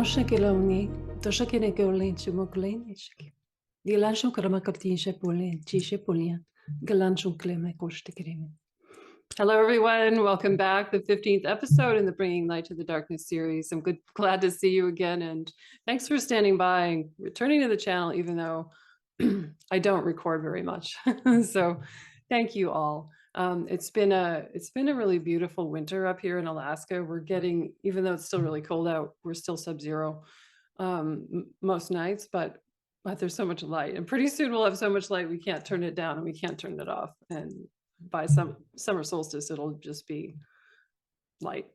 Shakiloni, Toshakine Golin, Chimoglin, the Lancho Karamakati Shepolin, Chishepolian, Galancho Cleme Koshtikrim. Hello, everyone. Welcome back. The 15th episode in the Bringing Light to the Darkness series. I'm glad to see you again. And thanks for standing by and returning to the channel, even though I don't record very much. So thank you all. It's been a really beautiful winter up here in Alaska. We're getting, even though it's still really cold out, we're still sub-zero most nights, but there's so much light, and pretty soon we'll have so much light we can't turn it down and we can't turn it off. And by summer solstice, it'll just be light.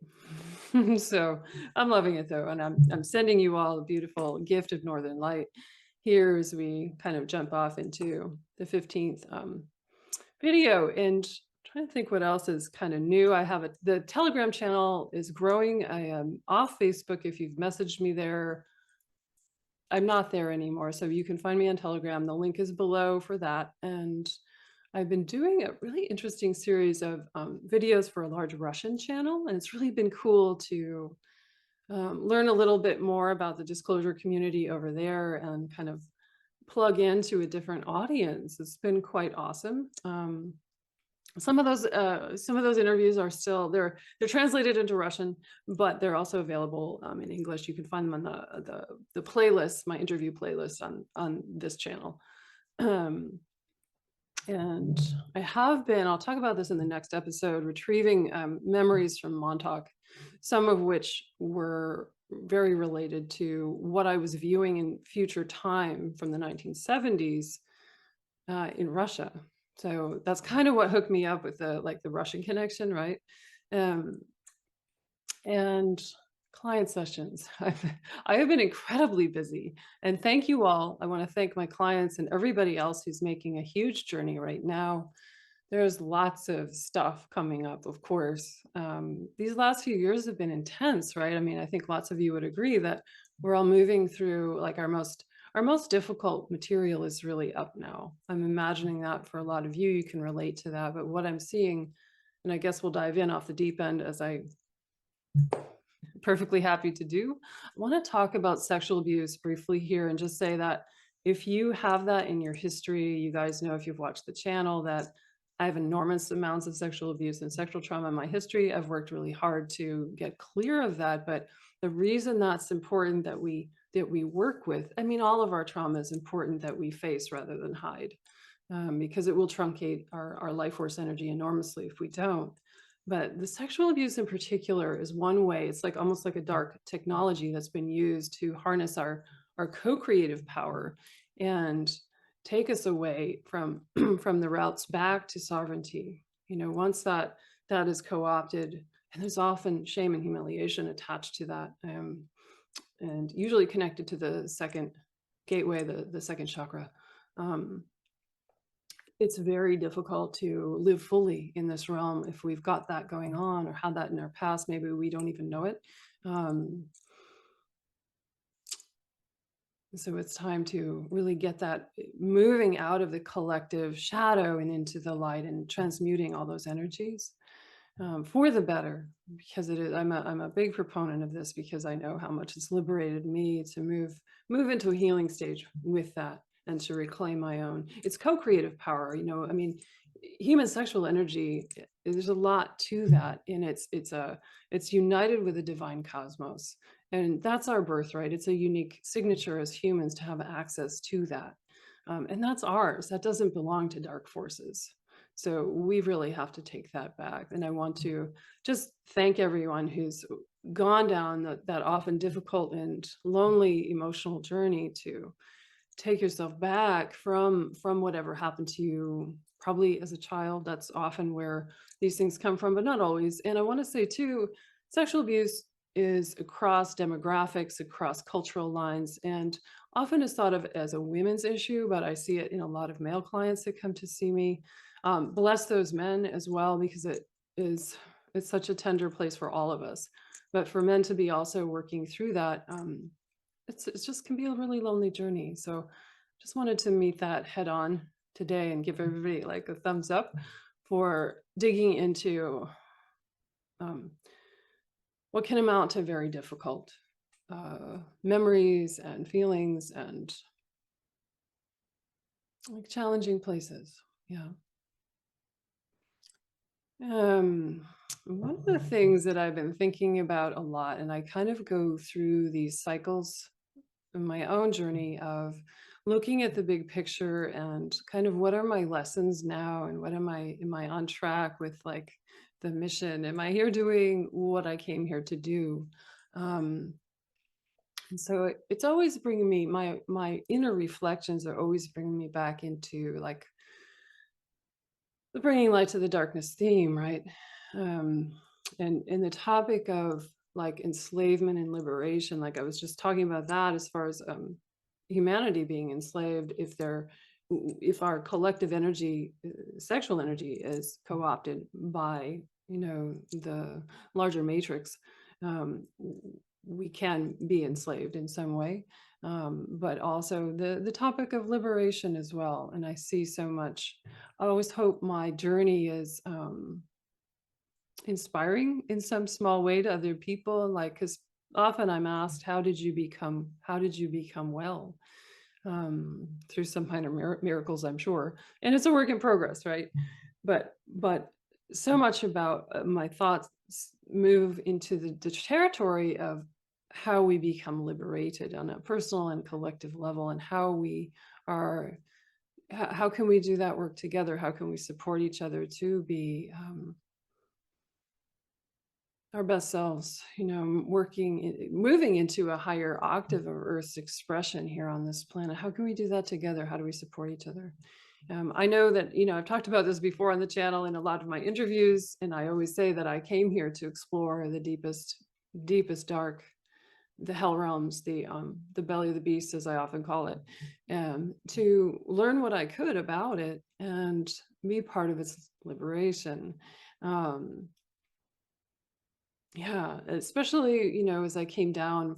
So I'm loving it though, and I'm sending you all a beautiful gift of northern light here as we kind of jump off into the 15th video. And trying to think what else is kind of new. I have the Telegram channel is growing. I am off Facebook. If you've messaged me there, I'm not there anymore, so you can find me on Telegram. The link is below for that. And I've been doing a really interesting series of videos for a large Russian channel, and it's really been cool to learn a little bit more about the disclosure community over there and kind of plug into a different audience. It's been quite awesome. Some of those interviews are still they're translated into Russian, but they're also available in English. You can find them on the playlist, my interview playlist on this channel. And I have been, I'll talk about this in the next episode, retrieving memories from Montauk, some of which were very related to what I was viewing in future time from the 1970s in Russia. So that's kind of what hooked me up with the Russian connection, right? And client sessions. I have been incredibly busy, and thank you all. I want to thank my clients and everybody else who's making a huge journey right now. There's lots of stuff coming up, of course. These last few years have been intense, right? I mean, I think lots of you would agree that we're all moving through like our most difficult material is really up now. I'm imagining that for a lot of you, you can relate to that. But what I'm seeing, and I guess we'll dive in off the deep end as I perfectly happy to do. I want to talk about sexual abuse briefly here and just say that if you have that in your history, you guys know if you've watched the channel that I have enormous amounts of sexual abuse and sexual trauma in my history. I've worked really hard to get clear of that, but the reason that's important that we work with, I mean, all of our trauma is important that we face rather than hide, because it will truncate our life force energy enormously if we don't. But the sexual abuse in particular is one way. It's like almost like a dark technology that's been used to harness our co-creative power and take us away from from the routes back to sovereignty. You know, once that is co-opted, and there's often shame and humiliation attached to that, and usually connected to the second gateway, the second chakra. It's very difficult to live fully in this realm if we've got that going on or had that in our past. Maybe we don't even know it. So it's time to really get that moving out of the collective shadow and into the light and transmuting all those energies for the better, because it is, I'm a big proponent of this because I know how much it's liberated me to move into a healing stage with that and to reclaim my own. It's co-creative power, you know. I mean, human sexual energy, there's a lot to that, and it's united with the divine cosmos, and that's our birthright. It's a unique signature as humans to have access to that, and that's ours. That doesn't belong to dark forces. So we really have to take that back. And I want to just thank everyone who's gone down that often difficult and lonely emotional journey to take yourself back from whatever happened to you, probably as a child. That's often where these things come from, but not always. And I want to say too, sexual abuse is across demographics, across cultural lines, and often is thought of as a women's issue, but I see it in a lot of male clients that come to see me. Bless those men as well, because it's such a tender place for all of us. But for men to be also working through that, it just can be a really lonely journey. So just wanted to meet that head on today and give everybody like a thumbs up for digging into what can amount to very difficult memories and feelings and like challenging places. Yeah. One of the things that I've been thinking about a lot, and I kind of go through these cycles in my own journey of looking at the big picture and kind of what are my lessons now and what am I on track with like the mission? Am I here doing what I came here to do? And so it's always bringing me my inner reflections are always bringing me back into like the bringing light to the darkness theme, right? And the topic of like enslavement and liberation, like I was just talking about that as far as humanity being enslaved, if our collective energy, sexual energy, is co-opted by the larger matrix, we can be enslaved in some way. But also the topic of liberation as well. And I see so much. I always hope my journey is inspiring in some small way to other people. Like, because often I'm asked, how did you become well? Through some kind of miracles, I'm sure. And it's a work in progress, right? But so much about my thoughts move into the territory of how we become liberated on a personal and collective level, and how can we do that work together? How can we support each other to be our best selves, moving into a higher octave of Earth's expression here on this planet? How can we do that together? How do we support each other? I know that, I've talked about this before on the channel in a lot of my interviews, and I always say that I came here to explore the deepest dark, the hell realms, the belly of the beast, as I often call it, to learn what I could about it and be part of its liberation. Yeah, especially, as I came down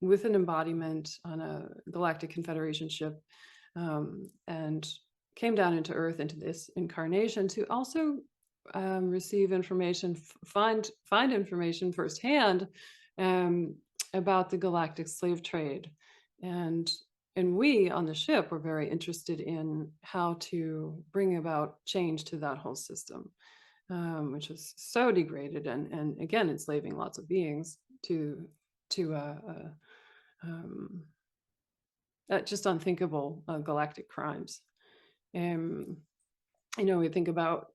with an embodiment on a Galactic Confederation ship, and came down into Earth, into this incarnation, to also receive information, find information firsthand about the galactic slave trade. And we on the ship were very interested in how to bring about change to that whole system, which was so degraded and again enslaving lots of beings to just unthinkable galactic crimes. We think about,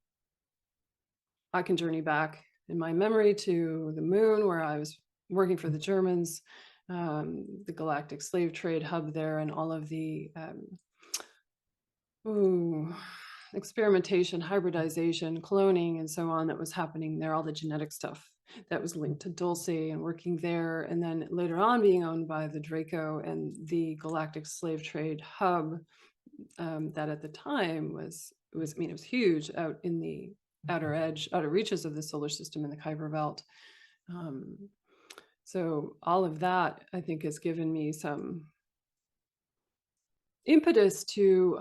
I can journey back in my memory to the moon where I was working for the Germans, the galactic slave trade hub there, and all of the experimentation, hybridization, cloning, and so on that was happening there, all the genetic stuff that was linked to Dulce and working there, and then later on being owned by the Draco and the galactic slave trade hub, that at the time was huge out in the outer reaches of the solar system in the Kuiper Belt. So all of that, I think, has given me some impetus to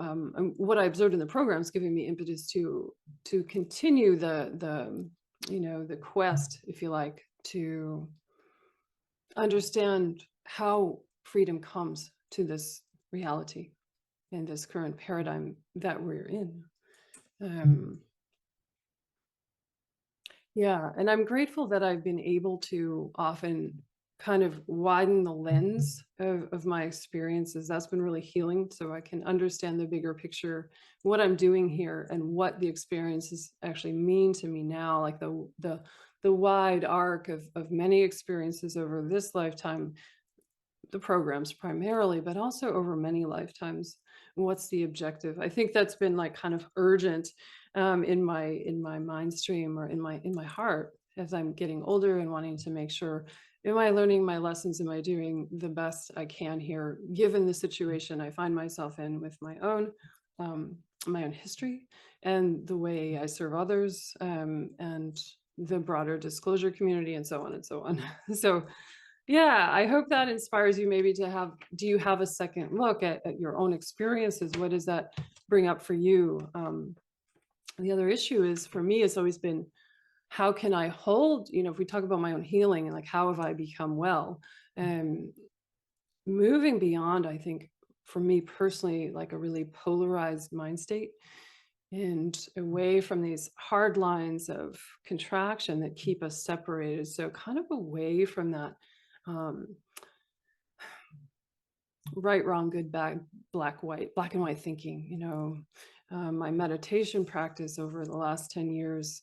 what I observed in the program is giving me impetus to continue the quest, if you like, to understand how freedom comes to this reality and this current paradigm that we're in. Yeah, and I'm grateful that I've been able to often kind of widen the lens of my experiences. That's been really healing, so I can understand the bigger picture, what I'm doing here, and what the experiences actually mean to me now, like the wide arc of many experiences over this lifetime, the programs primarily, but also over many lifetimes. What's the objective? I think that's been like kind of urgent in my mind stream, or in my heart, as I'm getting older and wanting to make sure, am I learning my lessons? Am I doing the best I can here, given the situation I find myself in with my own history and the way I serve others, and the broader disclosure community, and so on and so on. So yeah, I hope that inspires you maybe do you have a second look at your own experiences? What does that bring up for you? The other issue is, for me, it's always been how can I hold, if we talk about my own healing and like, how have I become well? Moving beyond, I think, for me personally, like a really polarized mind state and away from these hard lines of contraction that keep us separated. So kind of away from that um, right, wrong, good, bad, black, and white thinking. My meditation practice over the last 10 years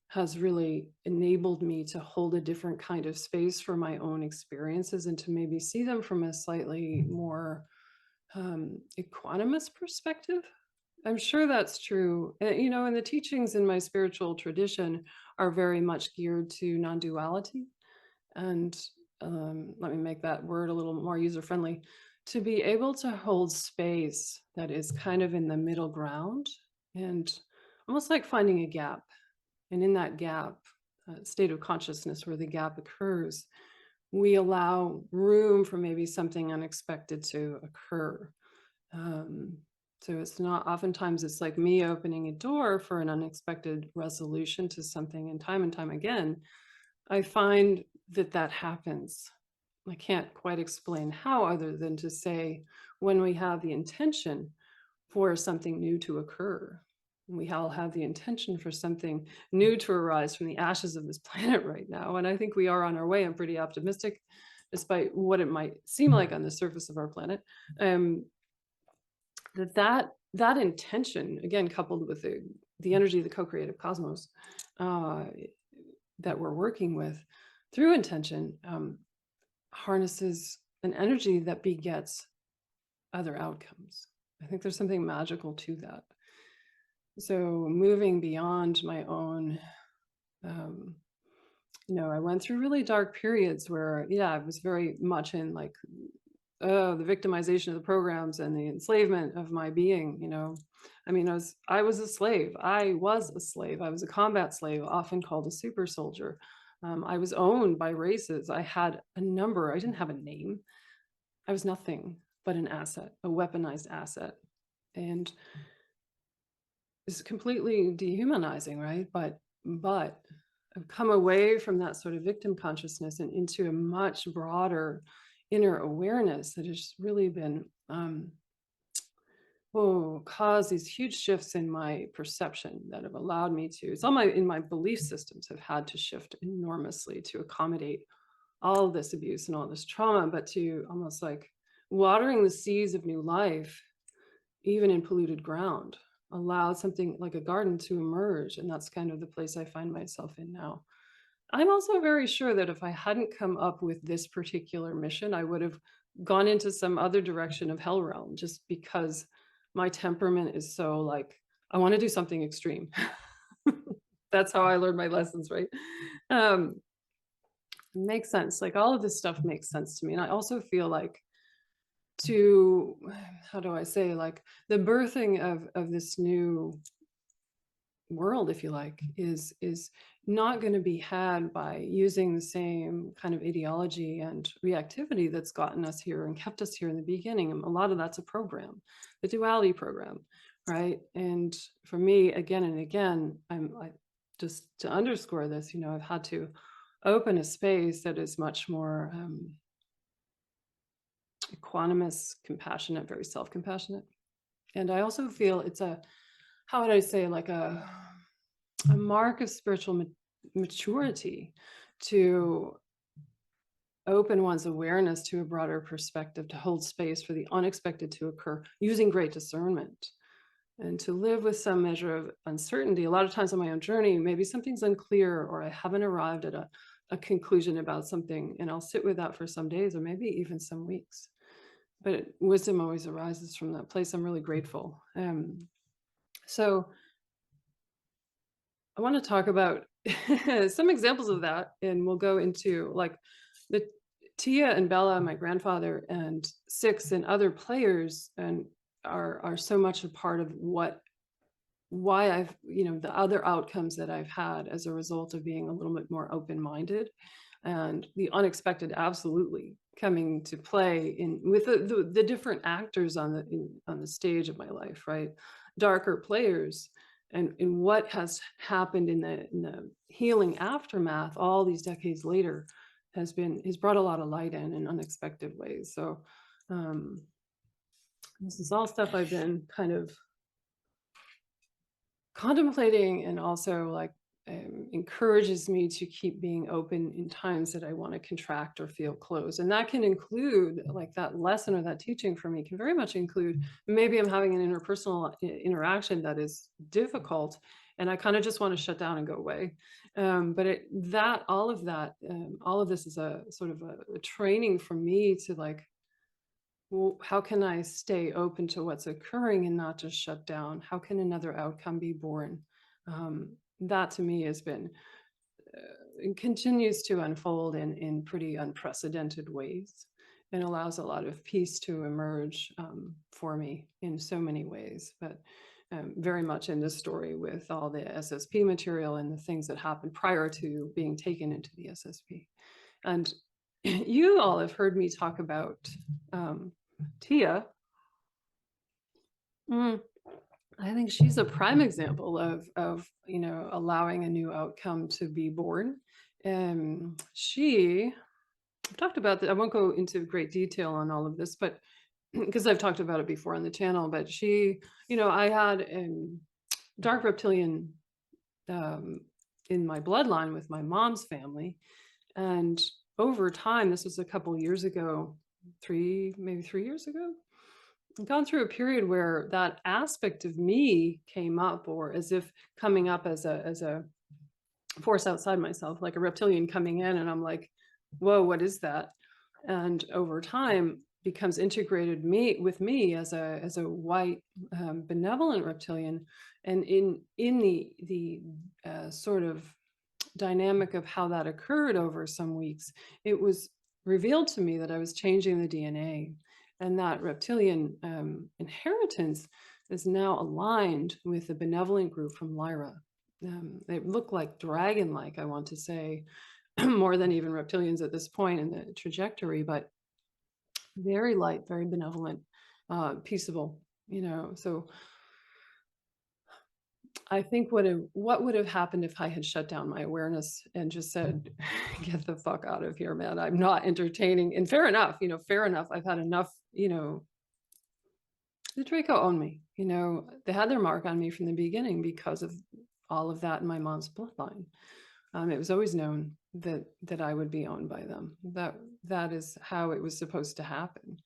has really enabled me to hold a different kind of space for my own experiences and to maybe see them from a slightly more equanimous perspective. I'm sure that's true. And the teachings in my spiritual tradition are very much geared to non-duality. And let me make that word a little more user-friendly. To be able to hold space that is kind of in the middle ground and almost like finding a gap. And in that gap, state of consciousness where the gap occurs, we allow room for maybe something unexpected to occur. So it's not, oftentimes it's like me opening a door for an unexpected resolution to something, and time again, I find that happens. I can't quite explain how, other than to say, when we have the intention for something new to occur, we all have the intention for something new to arise from the ashes of this planet right now. And I think we are on our way. I'm pretty optimistic, despite what it might seem like on the surface of our planet. That intention, again, coupled with the energy of the co-creative cosmos that we're working with through intention, harnesses an energy that begets other outcomes. I think there's something magical to that. So moving beyond my own, I went through really dark periods where, I was very much in like, the victimization of the programs and the enslavement of my being. I mean, I was a slave. I was a combat slave, often called a super soldier. I was owned by races. I had a number. I didn't have a name. I was nothing but an asset, a weaponized asset. And it's completely dehumanizing, right? But I've come away from that sort of victim consciousness and into a much broader inner awareness that has really been caused these huge shifts in my perception that have allowed me to, it's all in my belief systems have had to shift enormously to accommodate all of this abuse and all this trauma, but to almost like watering the seeds of new life, even in polluted ground, allowed something like a garden to emerge. And that's kind of the place I find myself in now. I'm also very sure that if I hadn't come up with this particular mission, I would have gone into some other direction of hell realm, just because my temperament is so like, I want to do something extreme. That's how I learned my lessons, right? Makes sense. Like all of this stuff makes sense to me. And I also feel like how do I say, like the birthing of this new world, if you like, is not going to be had by using the same kind of ideology and reactivity that's gotten us here and kept us here in the beginning. A lot of that's a program, the duality program, right? And for me, again and again, I just to underscore this, I've had to open a space that is much more equanimous, compassionate, very self-compassionate. And I also feel it's how would I say, like a mark of spiritual maturity to open one's awareness to a broader perspective, to hold space for the unexpected to occur using great discernment, and to live with some measure of uncertainty. A lot of times on my own journey, maybe something's unclear or I haven't arrived at a conclusion about something, and I'll sit with that for some days or maybe even some weeks. But wisdom always arises from that place. I'm really grateful. So I want to talk about some examples of that, and we'll go into like the Tia and Bella, my grandfather, and Six and other players, and are so much a part of why I've, the other outcomes that I've had as a result of being a little bit more open-minded, and the unexpected absolutely coming to play with the different actors on the stage of my life, right? Darker players and what has happened in the healing aftermath all these decades later has brought a lot of light in unexpected ways. So this is all stuff I've been kind of contemplating, and also like encourages me to keep being open in times that I want to contract or feel closed. And that can include, like, that lesson or that teaching for me can very much include, maybe I'm having an interpersonal interaction that is difficult and I kind of just want to shut down and go away. But all of this is a sort of a training for me to, like, well, how can I stay open to what's occurring and not just shut down? How can another outcome be born? That to me has been, it continues to unfold in pretty unprecedented ways, and allows a lot of peace to emerge for me in so many ways. But very much in this story with all the SSP material and the things that happened prior to being taken into the SSP. And you all have heard me talk about Tia. I think she's a prime example of allowing a new outcome to be born. I've talked about that. I won't go into great detail on all of this, but because I've talked about it before on the channel. But I had dark reptilian in my bloodline with my mom's family, and over time, this was a couple years ago, maybe 3 years ago, I've gone through a period where that aspect of me came up, or as if coming up as a force outside myself, like a reptilian coming in, and I'm like, whoa, what is that? And over time becomes integrated with me as a white benevolent reptilian. And in the sort of dynamic of how that occurred over some weeks, it was revealed to me that I was changing the DNA, and that reptilian inheritance is now aligned with the benevolent group from Lyra. They look like dragon-like, I want to say, more than even reptilians at this point in the trajectory, but very light, very benevolent, peaceable, So I think what would have happened if I had shut down my awareness and just said, get the fuck out of here, man. I'm not entertaining. And fair enough, fair enough. I've had enough, the Draco owned me, they had their mark on me from the beginning because of all of that in my mom's bloodline. It was always known that I would be owned by them. That is how it was supposed to happen.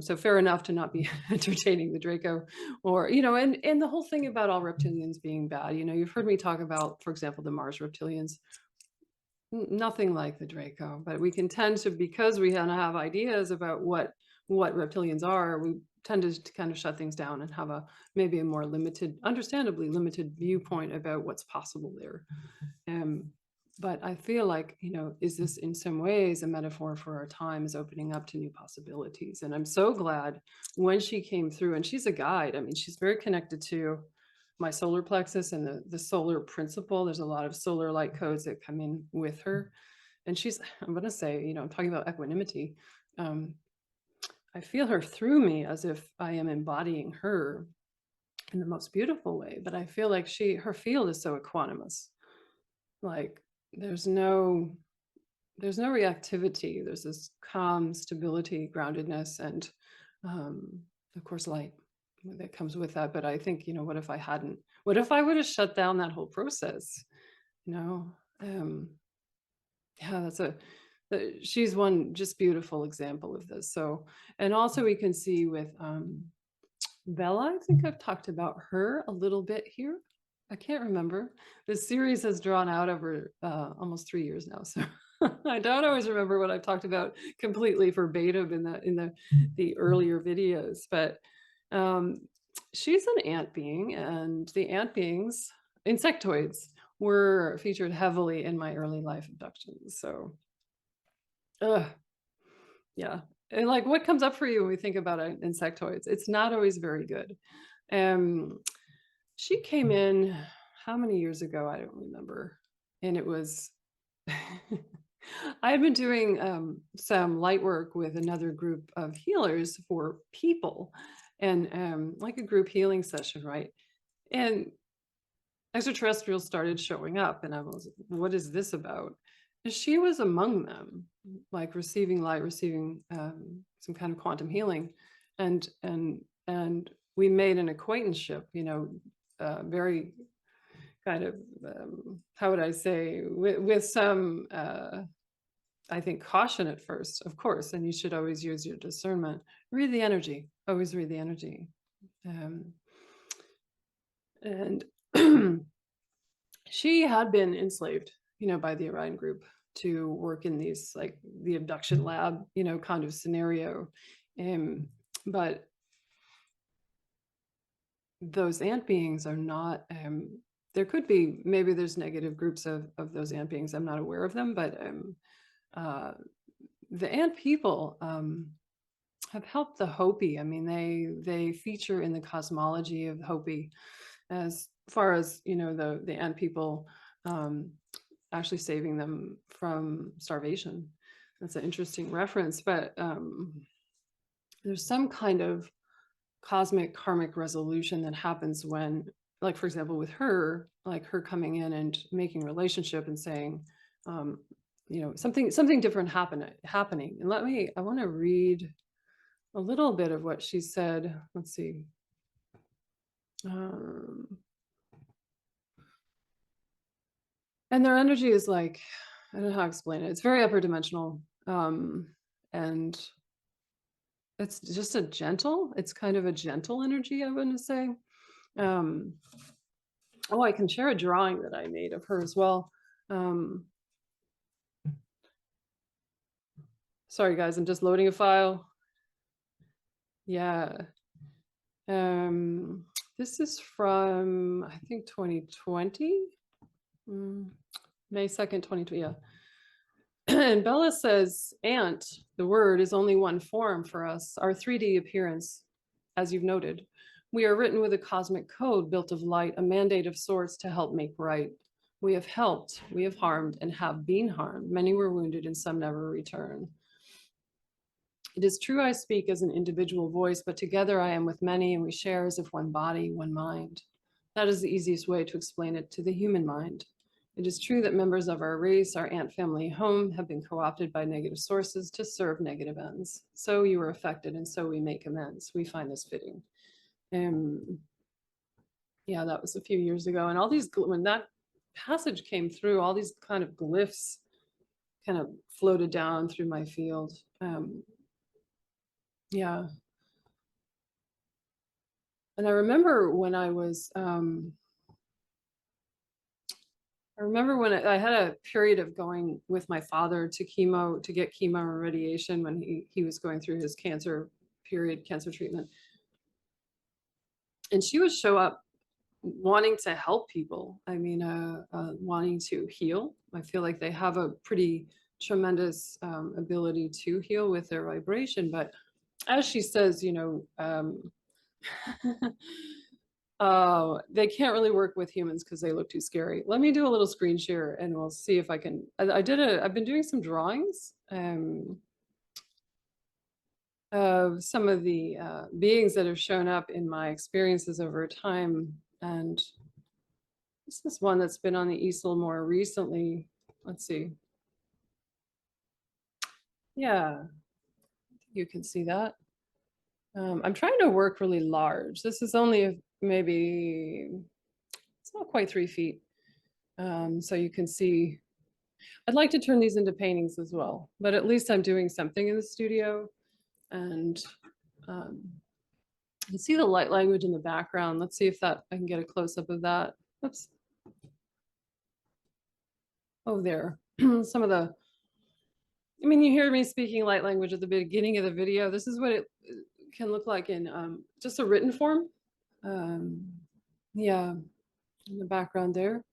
So fair enough to not be entertaining the Draco, or, and the whole thing about all reptilians being bad. You've heard me talk about, for example, the Mars reptilians. Nothing like the Draco, but we can tend to, because we have ideas about what reptilians are, we tend to kind of shut things down and have maybe a more limited, understandably limited viewpoint about what's possible there. But I feel like, is this in some ways a metaphor for our time is opening up to new possibilities? And I'm so glad when she came through, and she's a guide. I mean, she's very connected to my solar plexus and the solar principle. There's a lot of solar light codes that come in with her. And I'm going to say, I'm talking about equanimity. I feel her through me as if I am embodying her in the most beautiful way. But I feel like her field is so equanimous. Like, there's no reactivity. There's this calm stability, groundedness, and of course light that comes with that. But I think, what if I would have shut down that whole process? She's one just beautiful example of this. So, and also we can see with Bella, I think I've talked about her a little bit here. I can't remember. This series has drawn out over almost 3 years now, so I don't always remember what I've talked about completely verbatim in the earlier videos. But she's an ant being, and the ant beings, insectoids, were featured heavily in my early life abductions. So, yeah. And like, what comes up for you when we think about insectoids? It's not always very good. She came in, how many years ago? I don't remember. And it was, I had been doing some light work with another group of healers for people, and like a group healing session, right? And extraterrestrials started showing up, and I was, what is this about? And she was among them, like receiving light, receiving some kind of quantum healing, and we made an acquaintanceship, you know, very kind of how would I say, with some I think caution at first, of course, and you should always use your discernment. Read the energy, always read the energy. And she had been enslaved, you know, by the Orion group to work in these, like the abduction lab, you know, kind of scenario. But those ant beings are not, there could be, maybe there's negative groups of those ant beings. I'm not aware of them, but the ant people have helped the Hopi. I mean, they feature in the cosmology of Hopi as far as, you know, the ant people actually saving them from starvation. That's an interesting reference, but there's some kind of cosmic karmic resolution that happens when, like, for example, with her, like her coming in and making relationship and saying, you know, something different happening. And I want to read a little bit of what she said. Let's see. And their energy is like, I don't know how to explain it. It's very upper dimensional. And it's just it's kind of a gentle energy, I want to say. Oh, I can share a drawing that I made of her as well. Sorry, guys, I'm just loading a file. Yeah. This is from, I think, 2020. May 2nd, 2020, yeah. And Bella says, ant, the word, is only one form for us, our 3D appearance, as you've noted. We are written with a cosmic code built of light, a mandate of sorts to help make right. We have helped, we have harmed, and have been harmed. Many were wounded and some never return. It is true I speak as an individual voice, but together I am with many, and we share as if one body, one mind. That is the easiest way to explain it to the human mind. It is true that members of our race, our ant family home, have been co-opted by negative sources to serve negative ends. So you were affected, and so we make amends. We find this fitting. Yeah, that was a few years ago. And all these, when that passage came through, all these kind of glyphs kind of floated down through my field. Yeah. And I remember when I was, I remember when I had a period of going with my father to chemo, to get chemo and radiation when he was going through his cancer treatment. And she would show up wanting to help people. I mean, wanting to heal. I feel like they have a pretty tremendous ability to heal with their vibration. But as she says, you know, they can't really work with humans because they look too scary. Let me do a little screen share and we'll see if I can. I've been doing some drawings of some of the beings that have shown up in my experiences over time. And this is one that's been on the easel more recently. Let's see. Yeah, you can see that. I'm trying to work really large. This is only maybe, it's not quite 3 feet. So you can see, I'd like to turn these into paintings as well, but at least I'm doing something in the studio. And you can see the light language in the background. Let's see if I can get a close up of that. Oops. Oh, there. Some of the, I mean, you hear me speaking light language at the beginning of the video. This is what it can look like in just a written form. Yeah, in the background there.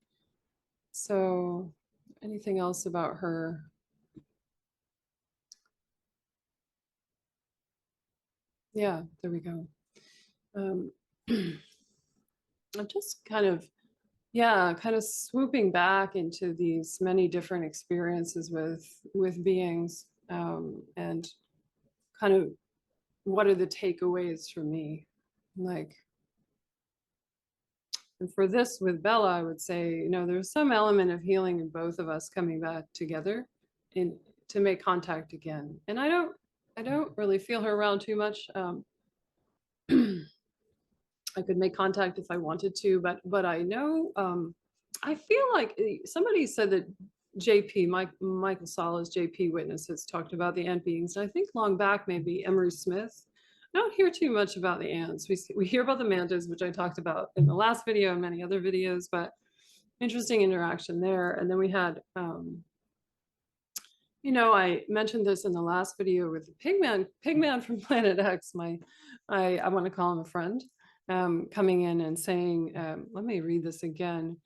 So anything else about her? Yeah, there we go. I'm just kind of, yeah, kind of swooping back into these many different experiences with beings, and kind of what are the takeaways for me? Like, And for this with Bella, I would say, you know, there's some element of healing in both of us coming back together in to make contact again. And I don't really feel her around too much. I could make contact if I wanted to, but I know I feel like somebody said that Michael Sala's JP witnesses talked about the ant beings. And I think long back maybe Emery Smith. I don't hear too much about the ants. We hear about the mantas, which I talked about in the last video and many other videos, but interesting interaction there. And then we had you know, I mentioned this in the last video with the Pigman from Planet X. I want to call him a friend, coming in and saying, let me read this again.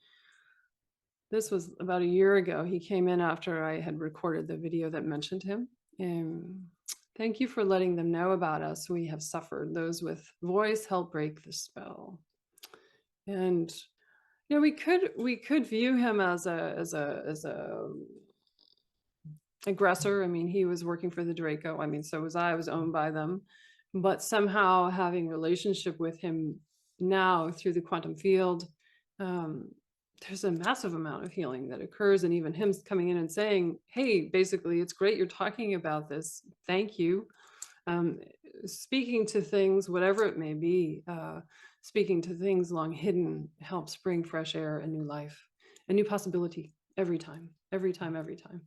This was about a year ago. He came in after I had recorded the video that mentioned him. Thank you for letting them know about us. We have suffered. Those with voice help break the spell. And you know, we could view him as a aggressor. I mean, he was working for the Draco. I mean, so was I was owned by them, but somehow having relationship with him now through the quantum field, there's a massive amount of healing that occurs. And even him coming in and saying, hey, basically, it's great you're talking about this. Thank you. Speaking to things, whatever it may be, speaking to things long hidden helps bring fresh air, a new life, a new possibility every time, every time, every time.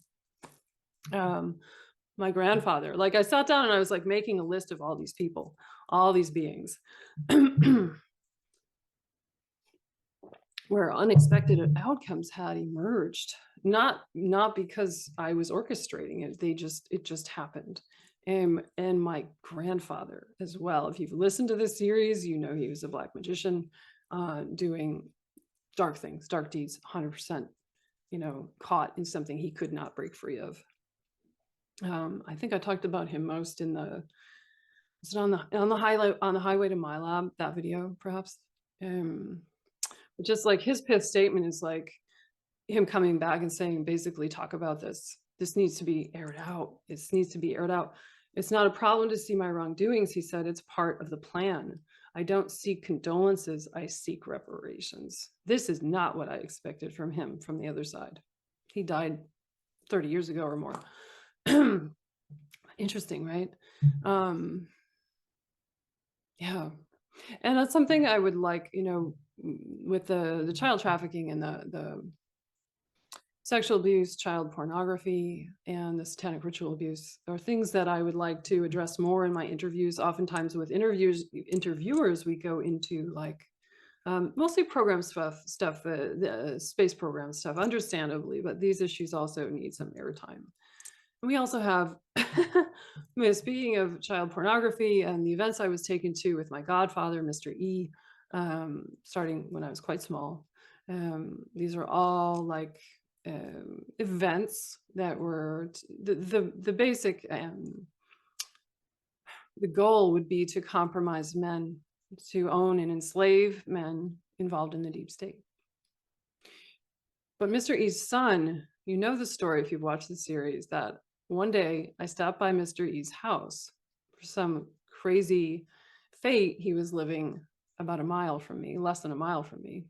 My grandfather, like I sat down and I was like making a list of all these people, all these beings, where unexpected outcomes had emerged, not because I was orchestrating it. It just happened. And my grandfather as well. If you've listened to this series, you know he was a black magician, doing dark things, dark deeds, 100%, you know, caught in something he could not break free of. I think I talked about him most in the, is it on the highway to my lab, that video, perhaps. Just like his fifth statement is like him coming back and saying, basically, talk about this. This needs to be aired out. It needs to be aired out. It's not a problem to see my wrongdoings, he said. It's part of the plan. I don't seek condolences. I seek reparations. This is not what I expected from him from the other side. He died 30 years ago or more. Interesting, right? Yeah. And that's something I would like, you know, with the child trafficking and the sexual abuse, child pornography, and the satanic ritual abuse are things that I would like to address more in my interviews. Oftentimes with interviewers, we go into like mostly program stuff, the space program stuff, understandably, but these issues also need some airtime. We also have, speaking of child pornography and the events I was taken to with my godfather, Mr. E, starting when I was quite small. These are all like events that were the basic, the goal would be to compromise men, to own and enslave men involved in the deep state. But Mr. E's son, you know the story if you've watched the series, that one day I stopped by Mr. E's house. For some crazy fate, he was living about a mile from me, less than a mile from me.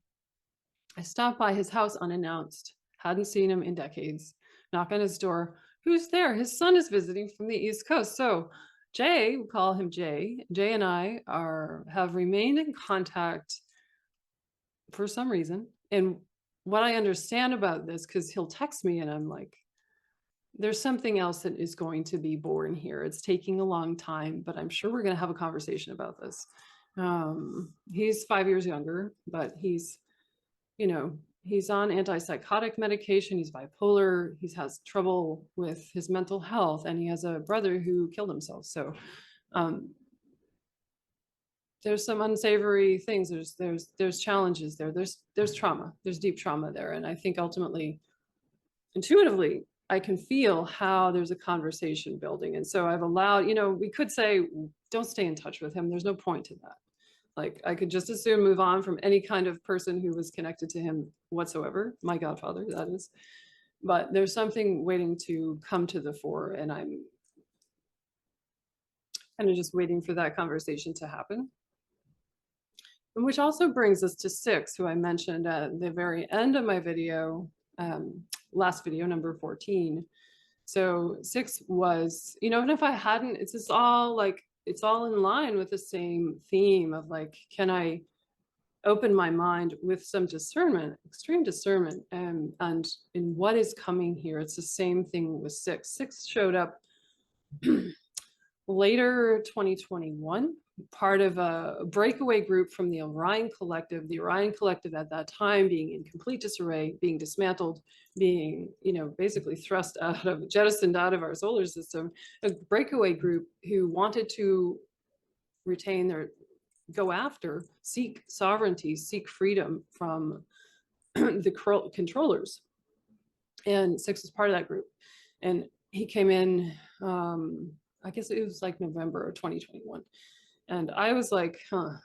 I stopped by his house unannounced, hadn't seen him in decades. Knock on his door. Who's there? His son is visiting from the East Coast. So Jay, we'll call him Jay. Jay and I have remained in contact for some reason. And what I understand about this, because he'll text me and I'm like, there's something else that is going to be born here. It's taking a long time, but I'm sure we're going to have a conversation about this. He's 5 years younger, but he's, you know, he's on antipsychotic medication. He's bipolar. He has trouble with his mental health, and he has a brother who killed himself. So there's some unsavory things. There's challenges there. There's trauma. There's deep trauma there. And I think ultimately, intuitively, I can feel how there's a conversation building. And so I've allowed, you know, we could say, don't stay in touch with him. There's no point to that. Like I could just as soon move on from any kind of person who was connected to him whatsoever, my godfather, that is. But there's something waiting to come to the fore, and I'm kind of just waiting for that conversation to happen. And which also brings us to 6, who I mentioned at the very end of my video, last video, number 14. So 6 was, and if I hadn't, it's just all like, it's all in line with the same theme of like, can I open my mind with some discernment, extreme discernment, and in what is coming here? It's the same thing with 6. 6 showed up later 2021, part of a breakaway group from the Orion Collective. The Orion Collective at that time being in complete disarray, being dismantled, being, basically jettisoned out of our solar system. A breakaway group who wanted to go after, seek sovereignty, seek freedom from the controllers. And 6 was part of that group. And he came in, I guess it was like November of 2021. And I was like,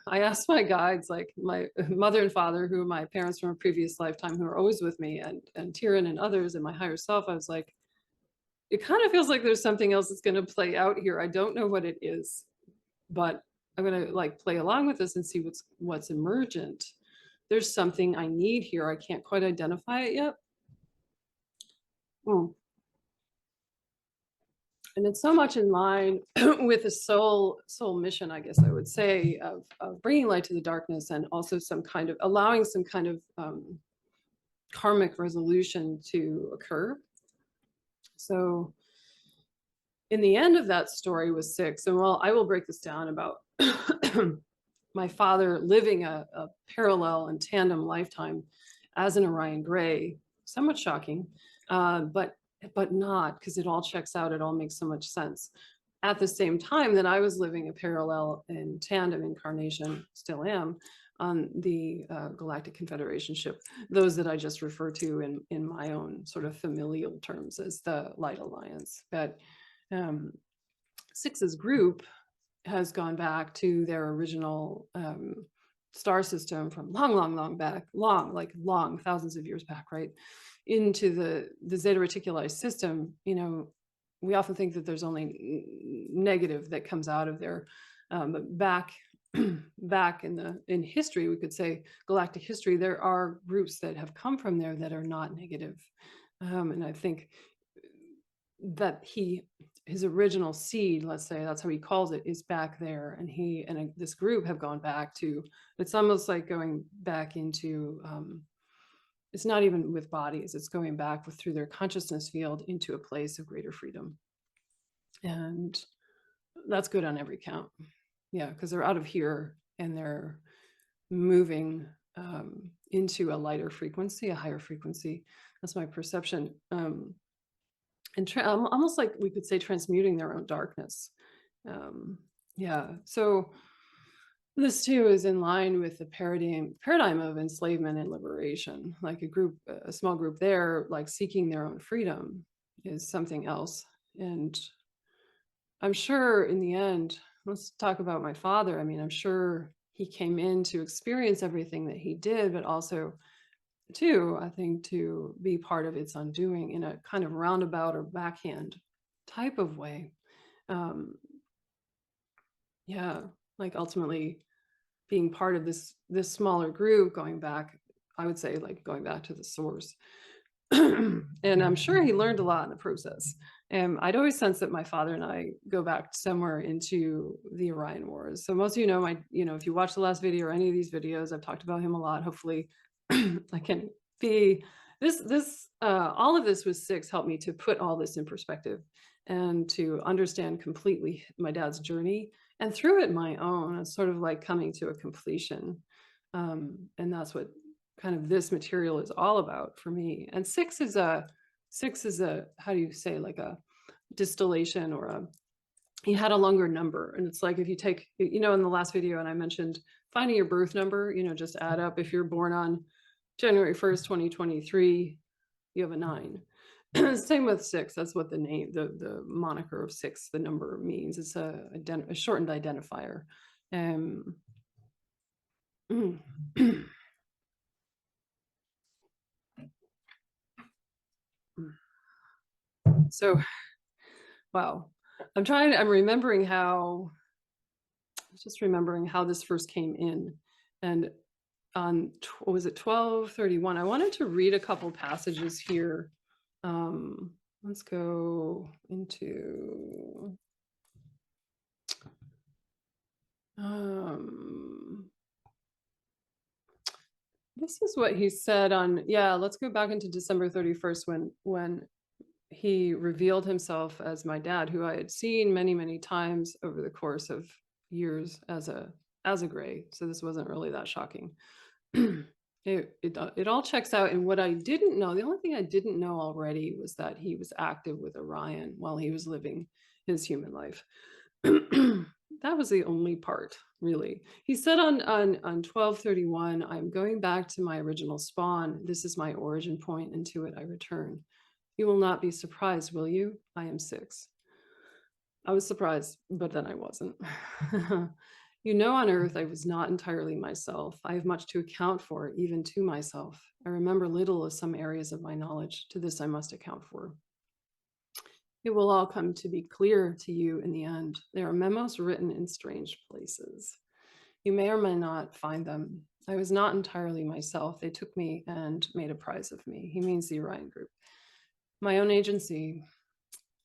I asked my guides, like my mother and father, who are my parents from a previous lifetime, who are always with me, and Tiran and others, and my higher self. I was like, it kind of feels like there's something else that's going to play out here. I don't know what it is, but I'm going to like play along with this and see what's emergent. There's something I need here. I can't quite identify it yet. And it's so much in line with the soul mission, I guess I would say, of bringing light to the darkness, and also some kind of allowing some kind of karmic resolution to occur. So in the end of that story was 6, and well, I will break this down about my father living a parallel and tandem lifetime as an Orion Gray, somewhat shocking, but not, because it all checks out. It all makes so much sense. At the same time that I was living a parallel and tandem incarnation, still am, on the Galactic Confederation ship, those that I just refer to in my own sort of familial terms as the Light Alliance. But 6's group has gone back to their original star system from long back, long, thousands of years back, right? Into the Zeta Reticuli system. We often think that there's only negative that comes out of there, but back in history, we could say galactic history, there are groups that have come from there that are not negative, and I think that his original seed, let's say that's how he calls it, is back there, and he and this group have gone back to, it's almost like going back into it's not even with bodies, it's going back through their consciousness field into a place of greater freedom. And that's good on every count. Yeah, because they're out of here and they're moving into a lighter frequency, a higher frequency. That's my perception. And almost like we could say transmuting their own darkness. Yeah, so this too is in line with the paradigm of enslavement and liberation. Like a small group there, like seeking their own freedom is something else. And I'm sure in the end, let's talk about my father. I mean, I'm sure he came in to experience everything that he did, but also too, I think, to be part of its undoing in a kind of roundabout or backhand type of way. Yeah, like ultimately being part of this smaller group, going back, I would say, like going back to the source. And I'm sure he learned a lot in the process. And I'd always sense that my father and I go back somewhere into the Orion Wars. So most of you know, if you watch the last video or any of these videos, I've talked about him a lot. Hopefully I can be, all of this with 6 helped me to put all this in perspective and to understand completely my dad's journey, and through it my own. It's sort of like coming to a completion. And that's what kind of this material is all about for me. And 6 is a, how do you say, like a distillation, or he had a longer number. And it's like, if you take, in the last video, and I mentioned finding your birth number, just add up. If you're born on January 1st, 2023, you have a 9. Same with 6. That's what the name, the moniker of 6, the number means. It's a shortened identifier. So, wow. I'm remembering how this first came in. And on, what was it, 1231, I wanted to read a couple passages here. Let's go into this is what he said on, yeah, let's go back into December 31st when he revealed himself as my dad, who I had seen many, many times over the course of years as a gray. So this wasn't really that shocking. It all checks out. And what I didn't know, the only thing I didn't know already was that he was active with Orion while he was living his human life. That was the only part, really. He said on 1231, I'm going back to my original spawn. This is my origin point, and to it I return. You will not be surprised, will you? I am 6. I was surprised, but then I wasn't. You know, on Earth, I was not entirely myself. I have much to account for, even to myself. I remember little of some areas of my knowledge. To this, I must account for. It will all come to be clear to you in the end. There are memos written in strange places. You may or may not find them. I was not entirely myself. They took me and made a prize of me. He means the Orion group. My own agency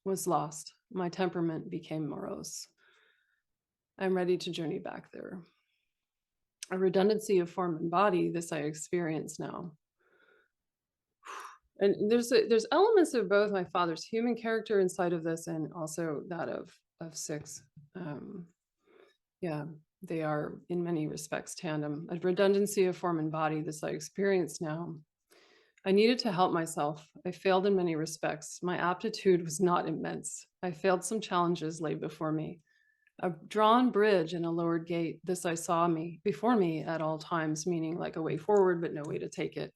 was lost. My temperament became morose. I'm ready to journey back there. A redundancy of form and body, this I experience now. And there's elements of both my father's human character inside of this and also that of 6. Yeah, they are in many respects tandem. A redundancy of form and body, this I experience now. I needed to help myself. I failed in many respects. My aptitude was not immense. I failed some challenges laid before me. A drawn bridge and a lowered gate, this I saw before me at all times, meaning like a way forward, but no way to take it,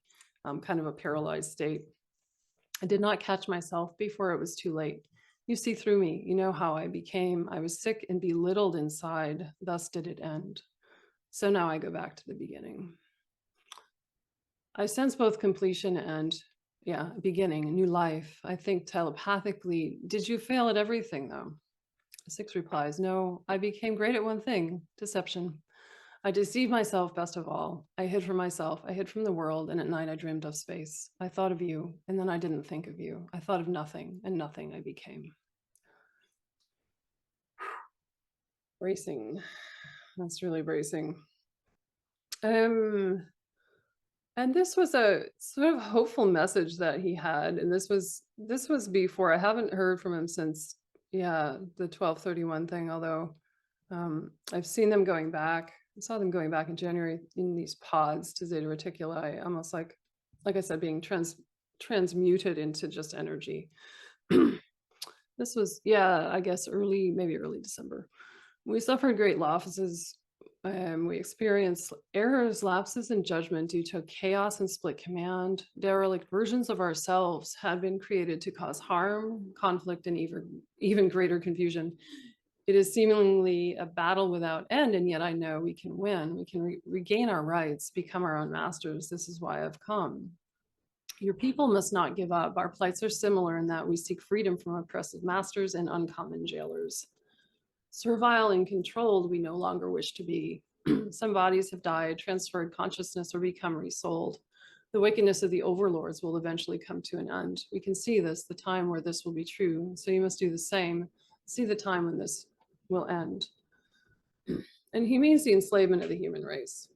kind of a paralyzed state. I did not catch myself before it was too late. You see through me, you know how I became. I was sick and belittled inside, thus did it end. So now I go back to the beginning. I sense both completion and, yeah, beginning, a new life. I think telepathically, did you fail at everything though? 6 replies, no, I became great at one thing, deception. I deceived myself best of all. I hid from myself, I hid from the world, and at night I dreamed of space. I thought of you, and then I didn't think of you. I thought of nothing, and nothing I became. Bracing. That's really bracing. And this was a sort of hopeful message that he had. And this was before. I haven't heard from him since, yeah, the 1231 thing, although I've seen them going back. I saw them going back in January in these pods to Zeta Reticuli, almost like I said, being transmuted into just energy. This was, yeah, I guess maybe early December. We suffered great losses. We experienced errors, lapses in judgment due to chaos and split command. Derelict versions of ourselves had been created to cause harm, conflict, and even greater confusion. It is seemingly a battle without end, and yet I know we can win. We can regain our rights, become our own masters. This is why I've come. Your people must not give up. Our plights are similar in that we seek freedom from oppressive masters and uncommon jailers. Servile and controlled, we no longer wish to be. Some bodies have died, transferred consciousness, or become resold. The wickedness of the overlords will eventually come to an end. We can see this, the time where this will be true. So you must do the same. See the time when this will end. And he means the enslavement of the human race.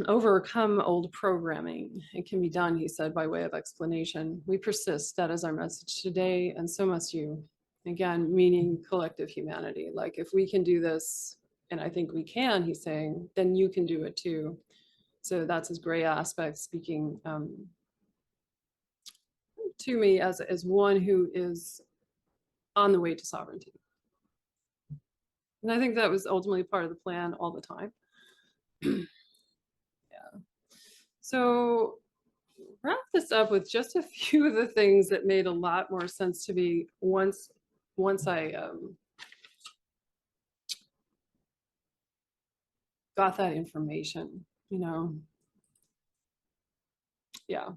Overcome old programming. It can be done, he said, by way of explanation. We persist. That is our message today, and so must you. Again, meaning collective humanity. Like, if we can do this, and I think we can, he's saying, then you can do it too. So that's his gray aspect speaking to me as one who is on the way to sovereignty. And I think that was ultimately part of the plan all the time. Yeah. So wrap this up with just a few of the things that made a lot more sense to me once I got that information, you know. Yeah.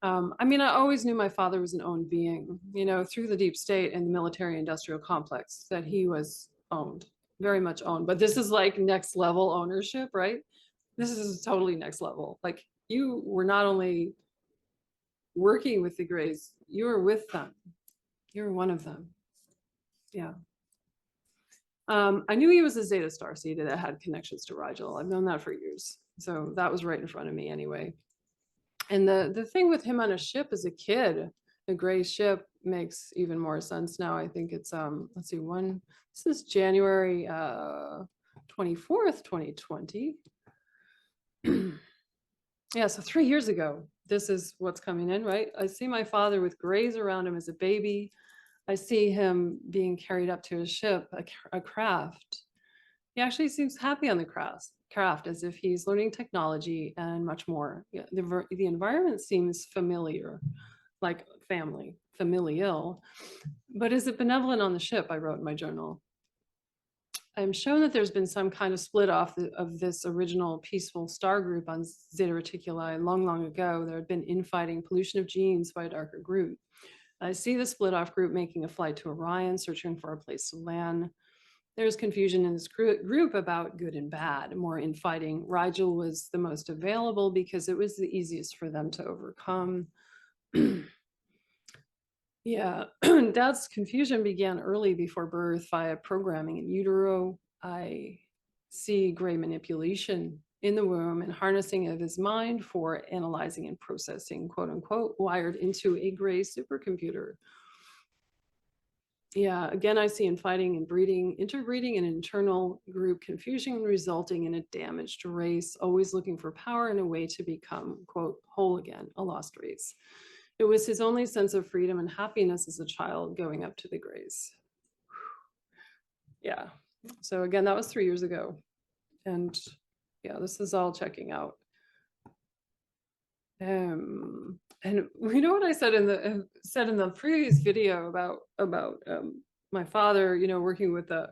I mean, I always knew my father was an owned being, you know, through the deep state and the military industrial complex, that he was owned. very much owned, but this is like next level ownership, right? This is totally next level. Like you were not only working with the Greys, you were with them. You were one of them. Yeah. I knew he was a Zeta Star seed that had connections to Rigel. I've known that for years. So that was right in front of me anyway. And the thing with him on a ship as a kid, a gray ship, makes even more sense now. I think it's let's see, this is January 24th, 2020. Yeah, so 3 years ago, this is what's coming in, right? I see my father with grays around him as a baby. I see him being carried up to a ship, a craft. He actually seems happy on the craft, as if he's learning technology and much more. Yeah, the environment seems familiar, like family, familial. But is it benevolent on the ship? I wrote in my journal. I'm shown that there's been some kind of split off of this original peaceful star group on Zeta Reticuli long, long ago. There had been infighting, pollution of genes by a darker group. I see the split off group making a flight to Orion, searching for a place to land. There's confusion in this group about good and bad, more infighting. Rigel was the most available because it was the easiest for them to overcome. Yeah, Dad's confusion began early before birth via programming in utero. I see gray manipulation in the womb and harnessing of his mind for analyzing and processing, quote unquote, wired into a gray supercomputer. Yeah, again, I see infighting and breeding, interbreeding and internal group confusion resulting in a damaged race, always looking for power and a way to become, quote, whole again, a lost race. It was his only sense of freedom and happiness as a child going up to the Greys. Yeah, so again, that was 3 years ago. And yeah, this is all checking out. And you know what I said in the previous video about my father, you know, working with the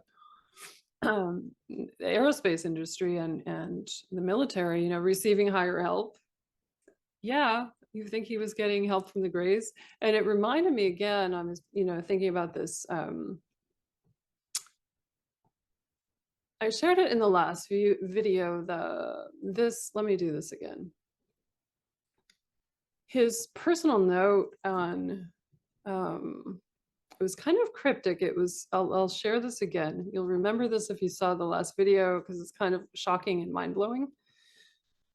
aerospace industry and the military, you know, receiving higher help. Yeah, you think he was getting help from the Greys? And it reminded me again, I was, you know, thinking about this. I shared it in the last video, let me do this again. His personal note on, it was kind of cryptic. It was, I'll share this again. You'll remember this if you saw the last video, because it's kind of shocking and mind-blowing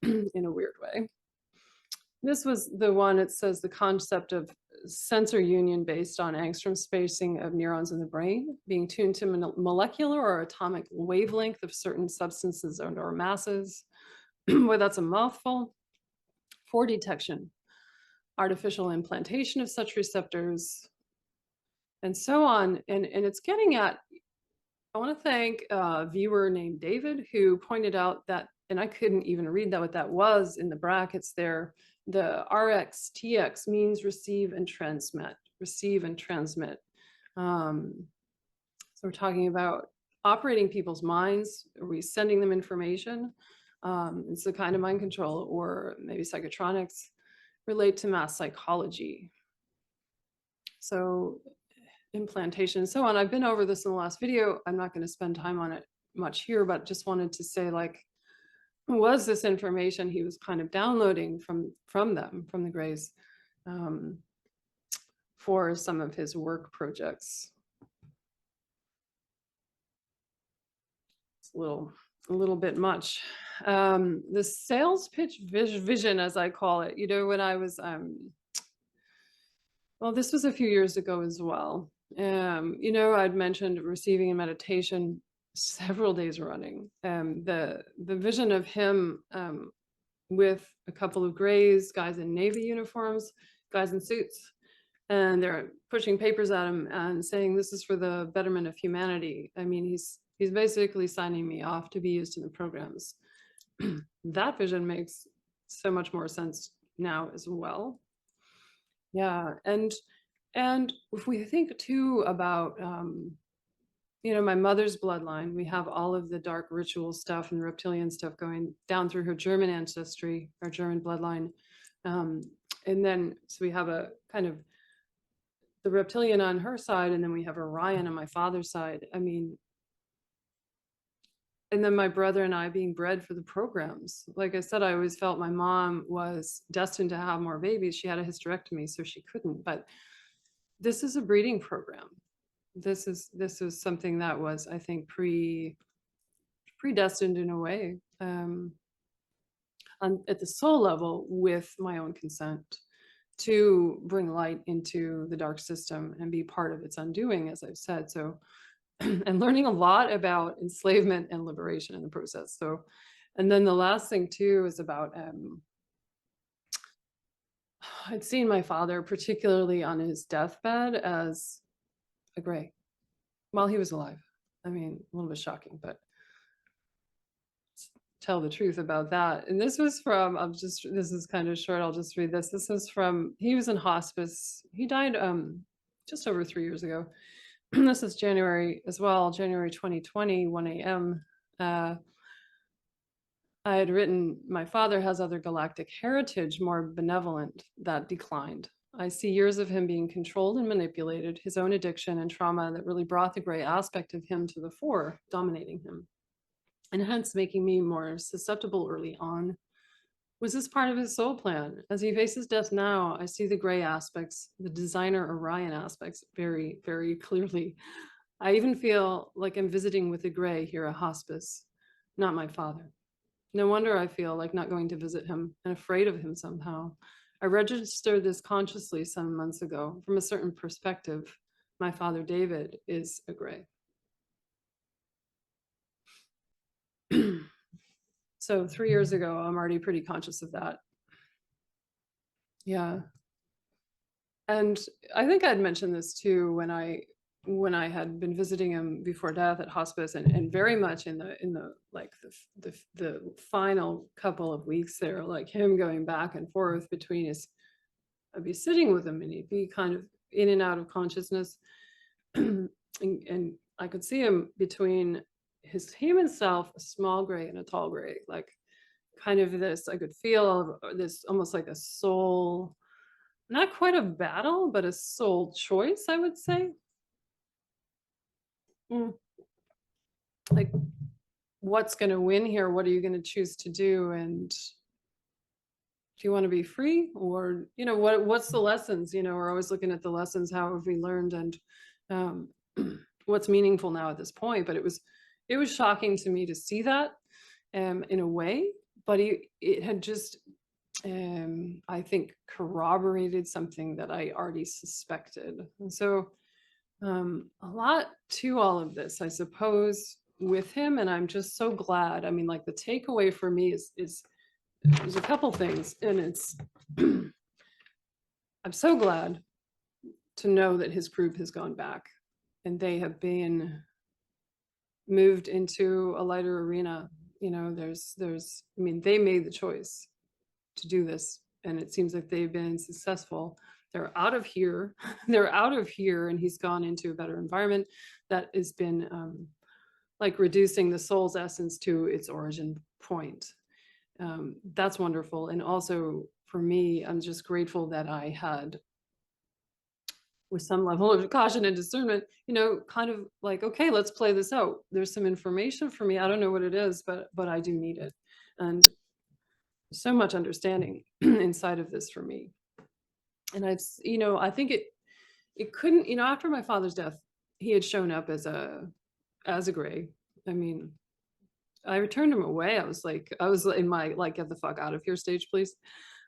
in a weird way. This was the one, it says the concept of sensor union based on angstrom spacing of neurons in the brain, being tuned to molecular or atomic wavelength of certain substances or masses. Well, that's a mouthful. For detection, artificial implantation of such receptors, and so on. And it's getting at, I want to thank a viewer named David who pointed out that, and I couldn't even read that what that was in the brackets there. The RXTX means receive and transmit, receive and transmit. So we're talking about operating people's minds. Are we sending them information? It's the kind of mind control, or maybe psychotronics relate to mass psychology. So implantation and so on. I've been over this in the last video. I'm not going to spend time on it much here, but just wanted to say, like, was this information he was kind of downloading from the Greys, for some of his work projects. It's a little bit much. The sales pitch vision, as I call it, you know, when I was, well, this was a few years ago as well. You know, I'd mentioned receiving a meditation several days running. The vision of him with a couple of Greys, guys in Navy uniforms, guys in suits, and they're pushing papers at him and saying, this is for the betterment of humanity. I mean, he's basically signing me off to be used in the programs. That vision makes so much more sense now as well. Yeah, and if we think too about, you know, my mother's bloodline, we have all of the dark ritual stuff and reptilian stuff going down through her German ancestry, our German bloodline. And then, so we have a kind of the reptilian on her side, and then we have Orion on my father's side. I mean, and then my brother and I being bred for the programs. Like I said, I always felt my mom was destined to have more babies. She had a hysterectomy, so she couldn't. But this is a breeding program. This is something that was, I think, predestined in a way, at the soul level, with my own consent, to bring light into the dark system and be part of its undoing, as I've said. So, and learning a lot about enslavement and liberation in the process. So, and then the last thing too is about, I'd seen my father, particularly on his deathbed, as a gray while he was alive. I mean, a little bit shocking, but tell the truth about that. And this was from, this is kind of short, I'll just read this. This is from, he was in hospice. He died just over 3 years ago. This is January as well, January 2020, 1 a.m. I had written, my father has other galactic heritage, more benevolent, that declined. I see years of him being controlled and manipulated, his own addiction and trauma that really brought the gray aspect of him to the fore, dominating him, and hence making me more susceptible early on. Was this part of his soul plan? As he faces death now, I see the gray aspects, the designer Orion aspects, very, very clearly. I even feel like I'm visiting with a gray here at hospice, not my father. No wonder I feel like not going to visit him and afraid of him somehow. I registered this consciously some months ago. From a certain perspective, my father David is a gray. So 3 years ago, I'm already pretty conscious of that. Yeah. And I think I'd mentioned this too when I had been visiting him before death at hospice, and very much in the like the final couple of weeks there, like him going back and forth between his, I'd be sitting with him and he'd be kind of in and out of consciousness. and I could see him between his human self, a small gray and a tall gray, like kind of this, I could feel this almost like a soul, not quite a battle, but a soul choice, I would say. Like, what's going to win here? What are you going to choose to do? And do you want to be free, or, you know, what's the lessons? You know, we're always looking at the lessons. How have we learned, and what's meaningful now at this point? But it was shocking to me to see that, in a way, but it had just, I think, corroborated something that I already suspected. And so a lot to all of this, I suppose, with him. And I'm just so glad. I mean, like, the takeaway for me is there's a couple things, and it's I'm so glad to know that his group has gone back and they have been moved into a lighter arena. You know, there's I mean, they made the choice to do this, and it seems like they've been successful. They're out of here. They're out of here, and he's gone into a better environment that has been like reducing the soul's essence to its origin point. That's wonderful. And also for me, I'm just grateful that I had, with some level of caution and discernment, you know, kind of like, okay, let's play this out. There's some information for me. I don't know what it is, but I do need it. And so much understanding inside of this for me. And I've, you know, I think it couldn't, you know, after my father's death, he had shown up as a gray. I mean, I returned him away. I was in my, like, get the fuck out of here stage, please.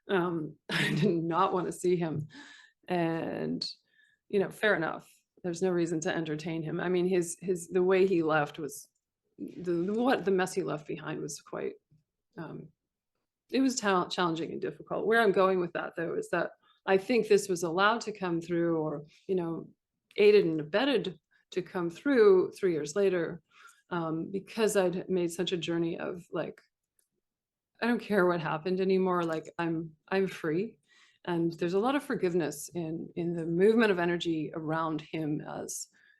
I did not want to see him. And, you know, fair enough. There's no reason to entertain him. I mean, the way he left was, the mess he left behind was quite, it was challenging and difficult. Where I'm going with that, though, is that I think this was allowed to come through, or, you know, aided and abetted to come through 3 years later, because I'd made such a journey of, like, I don't care what happened anymore. Like, I'm free. And there's a lot of forgiveness in the movement of energy around him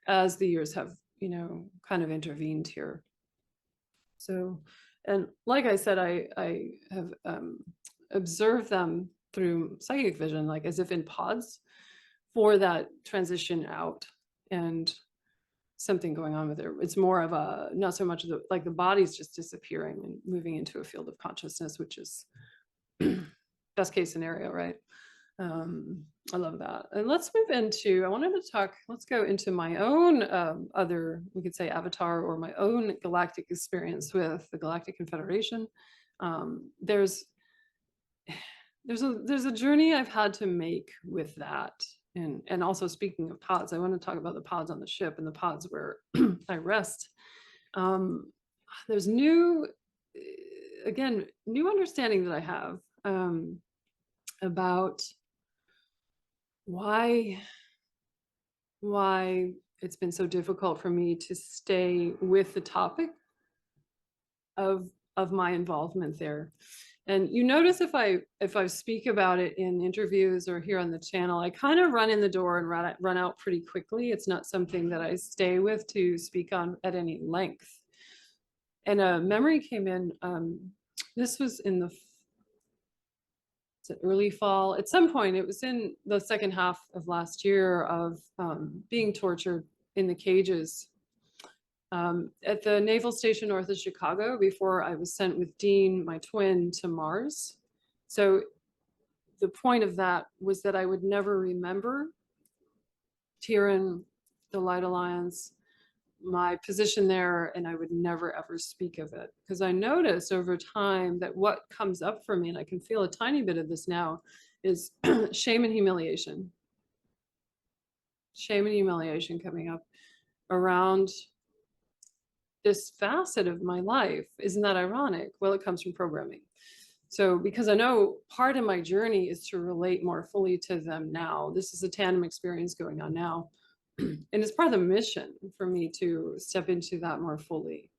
as the years have, you know, kind of intervened here. So, and like I said, I have observed them through psychic vision, like as if in pods, for that transition out. And something going on with it. It's more of a, not so much of the, like the body's just disappearing and moving into a field of consciousness, which is best case scenario, right? I love that. And let's move into, I wanted to talk, let's go into my own other, we could say avatar, or my own galactic experience with the Galactic Confederation. There's a journey I've had to make with that. And also, speaking of pods, I want to talk about the pods on the ship and the pods where I rest. There's new understanding that I have about why it's been so difficult for me to stay with the topic of my involvement there. And you notice if I speak about it in interviews or here on the channel, I kind of run in the door and run out pretty quickly. It's not something that I stay with to speak on at any length. And a memory came in. This was in the early fall. At some point, it was in the second half of last year, of being tortured in the cages at the naval station north of Chicago before I was sent with Dean, my twin, to Mars. So the point of that was that I would never remember Tiran, the Light Alliance, my position there, and I would never ever speak of it, because I noticed over time that what comes up for me, and I can feel a tiny bit of this now, is shame and humiliation. Shame and humiliation coming up around this facet of my life. Isn't that ironic? Well, it comes from programming. So because I know part of my journey is to relate more fully to them now. This is a tandem experience going on now. And it's part of the mission for me to step into that more fully.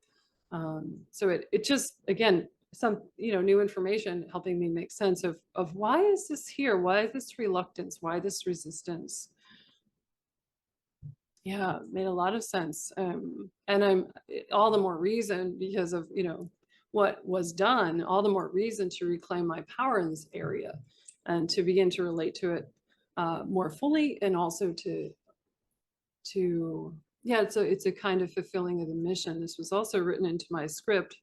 So it just, again, some, new information helping me make sense of why is this here? Why is this reluctance? Why this resistance? Yeah, it made a lot of sense. And I'm all the more reason, because of, what was done, all the more reason to reclaim my power in this area and to begin to relate to it more fully, and also yeah, it's a kind of fulfilling of the mission. This was also written into my script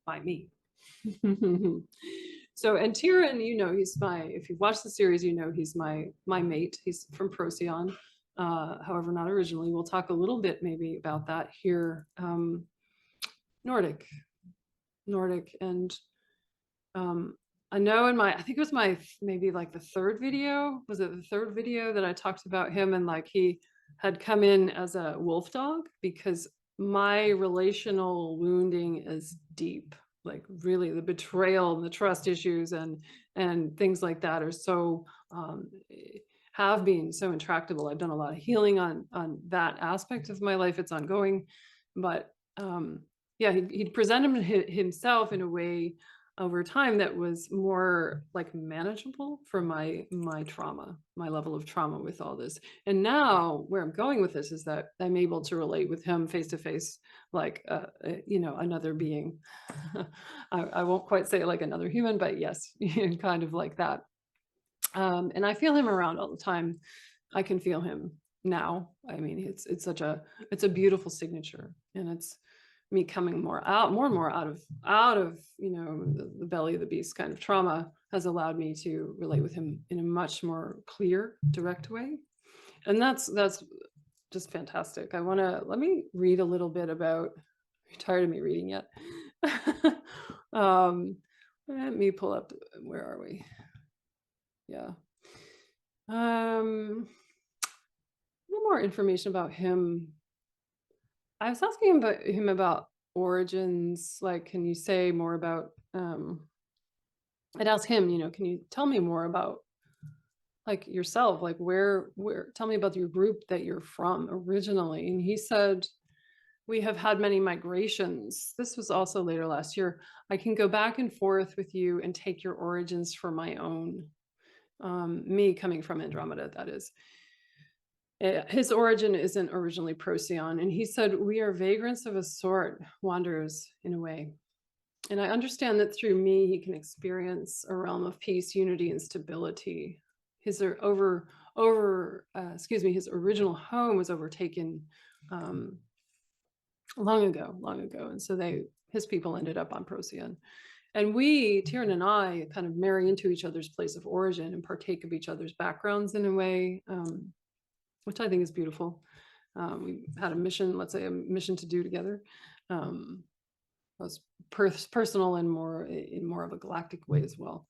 by me. So, and Tiran, he's if you've watched the series, he's my mate. He's from Procyon. However, not originally. We'll talk a little bit maybe about that here. Nordic, and I know I think it was maybe like the third video. Was it the third video that I talked about him, and like he had come in as a wolf dog, because my relational wounding is deep. Like really, the betrayal and the trust issues and things like that are so have been so intractable. I've done a lot of healing on that aspect of my life. It's ongoing, but yeah, he'd presented himself in a way over time that was more like manageable for my trauma, my level of trauma with all this. And now where I'm going with this is that I'm able to relate with him face to face, like another being. I won't quite say like another human, but yes, kind of like that. And I feel him around all the time. I can feel him now. I mean, it's a beautiful signature, and it's me coming more and more out of the belly of the beast kind of trauma has allowed me to relate with him in a much more clear, direct way. And that's just fantastic. Let me read a little bit about, are you tired of me reading yet? Let me pull up, where are we? Yeah. A little more information about him. I was asking him about origins. Like, can you say more about, I'd ask him, can you tell me more about like yourself? Like where, tell me about your group that you're from originally. And he said, we have had many migrations. This was also later last year. I can go back and forth with you and take your origins for my own. Me coming from Andromeda, that is. His origin isn't originally Procyon, and he said, we are vagrants of a sort, wanderers in a way. And I understand that through me, he can experience a realm of peace, unity, and stability. His original home was overtaken long ago. And so his people ended up on Procyon. And we, Tiran and I, kind of marry into each other's place of origin and partake of each other's backgrounds in a way, which I think is beautiful. We had a mission, let's say a mission to do together. Was personal and in more of a galactic way as well.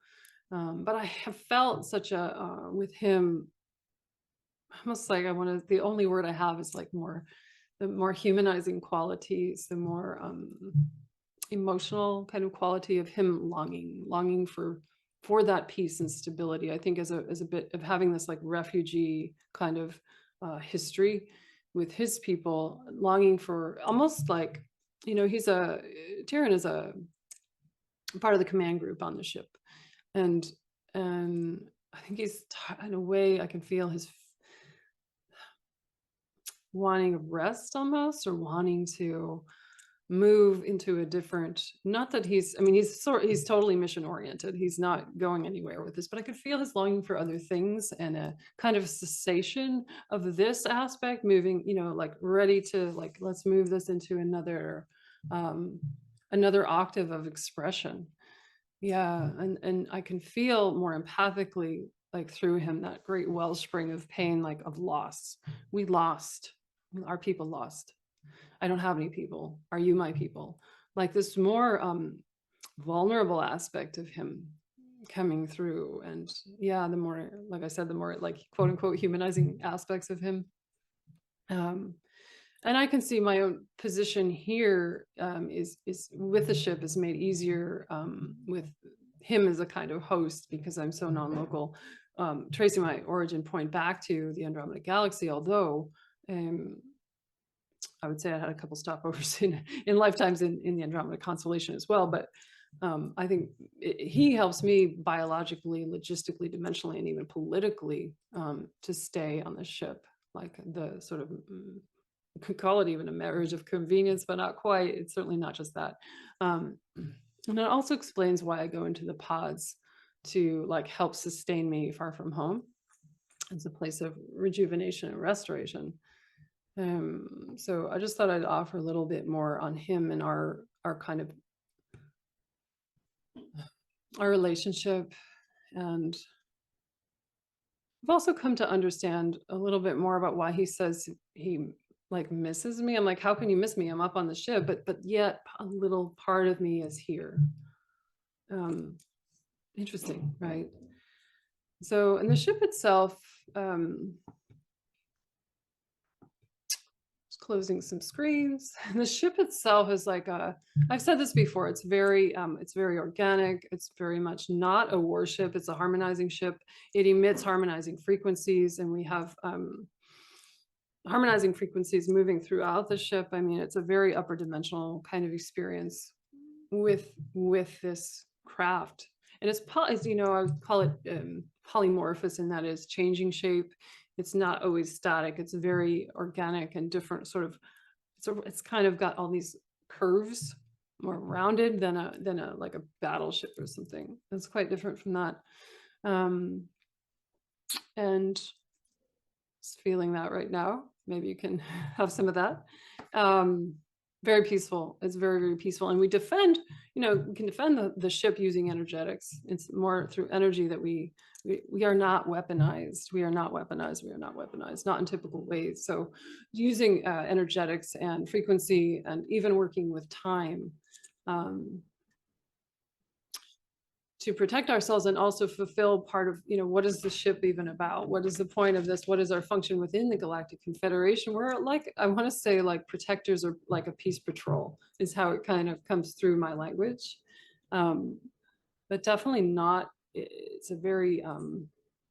But I have felt such a, with him, almost like the only word I have is like the more humanizing qualities, the more emotional kind of quality of him longing for that peace and stability. I think as a bit of having this like refugee kind of history with his people, longing for almost like, Tiran is a part of the command group on the ship, and I think he's in a way I can feel his wanting of rest almost, or wanting to move into a different, not that he's totally mission oriented, he's not going anywhere with this, but I could feel his longing for other things and a kind of cessation of this aspect, moving, like ready to like, let's move this into another octave of expression. Yeah. And I can feel more empathically, like through him, that great wellspring of pain, like of loss. We lost, our people lost. I don't have any people. Are you my people? Like this more vulnerable aspect of him coming through. And yeah, the more, like I said, the more like quote unquote humanizing aspects of him. And I can see my own position here is with the ship is made easier with him as a kind of host, because I'm so non-local, tracing my origin point back to the Andromeda Galaxy, although I would say I had a couple stopovers in lifetimes in the Andromeda constellation as well. But I think he helps me biologically, logistically, dimensionally, and even politically to stay on the ship, like the sort of, could call it even a marriage of convenience, but not quite. It's certainly not just that. And it also explains why I go into the pods to like help sustain me far from home as a place of rejuvenation and restoration. So I just thought I'd offer a little bit more on him and our kind of our relationship. And I've also come to understand a little bit more about why he says he like misses me. I'm like, how can you miss me? I'm up on the ship, but yet a little part of me is here. Interesting, right? So, and the ship itself, closing some screens. And the ship itself is like I've said this before, it's very organic. It's very much not a warship. It's a harmonizing ship. It emits harmonizing frequencies, and we have harmonizing frequencies moving throughout the ship. I mean, it's a very upper dimensional kind of experience with this craft. And it's I would call it polymorphous, and that is changing shape. It's not always static. It's very organic and different sort of, it's kind of got all these curves, more rounded than a like a battleship or something. It's quite different from that. And just feeling that right now. Maybe you can have some of that. Very peaceful. It's very, very peaceful. And we defend, we can defend the ship using energetics. It's more through energy that we are not weaponized. We are not weaponized. We are not weaponized, not in typical ways. So using energetics and frequency, and even working with time to protect ourselves, and also fulfill part of, what is the ship even about? What is the point of this? What is our function within the Galactic Confederation? We're like, I want to say like protectors, or like a peace patrol is how it kind of comes through my language. But definitely not, it's a very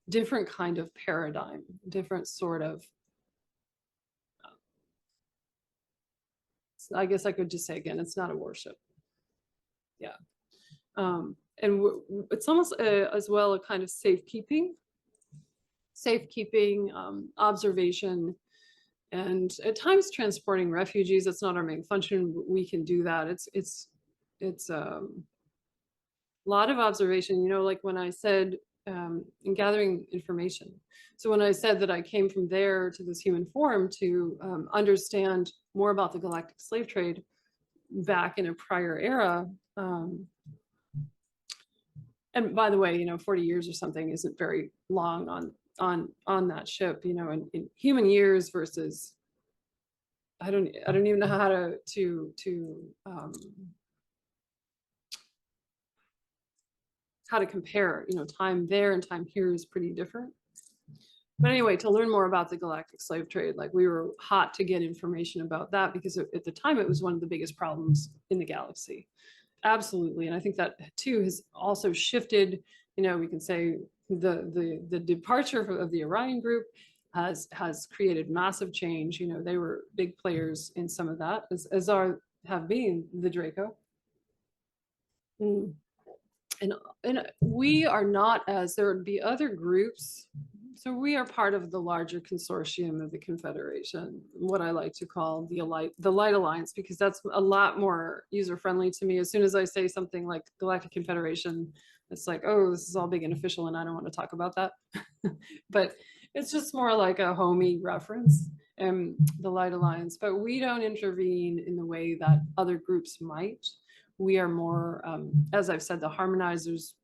different kind of paradigm, different sort of, I guess I could just say again, it's not a warship. Yeah. And it's almost as well a kind of safekeeping, observation, and at times transporting refugees. That's not our main function. We can do that. It's a lot of observation. Like when I said in gathering information. So when I said that I came from there to this human form to understand more about the galactic slave trade back in a prior era, and by the way, you know, 40 years or something isn't very long on that ship, you know, in human years versus I don't even know how to compare, you know, time there and time here is pretty different. But anyway, to learn more about the galactic slave trade, like we were hot to get information about that because at the time it was one of the biggest problems in the galaxy. Absolutely. And I think that too has also shifted, you know, we can say the departure of the Orion group has created massive change. You know, they were big players in some of that, as have been the Draco. And we are not, as there would be other groups. So we are part of the larger consortium of the Confederation, what I like to call the Light Alliance, because that's a lot more user-friendly to me. As soon as I say something like Galactic Confederation, it's like, oh, this is all big and official and I don't want to talk about that. But it's just more like a homey reference, the Light Alliance. But we don't intervene in the way that other groups might. We are more, as I've said, the harmonizers,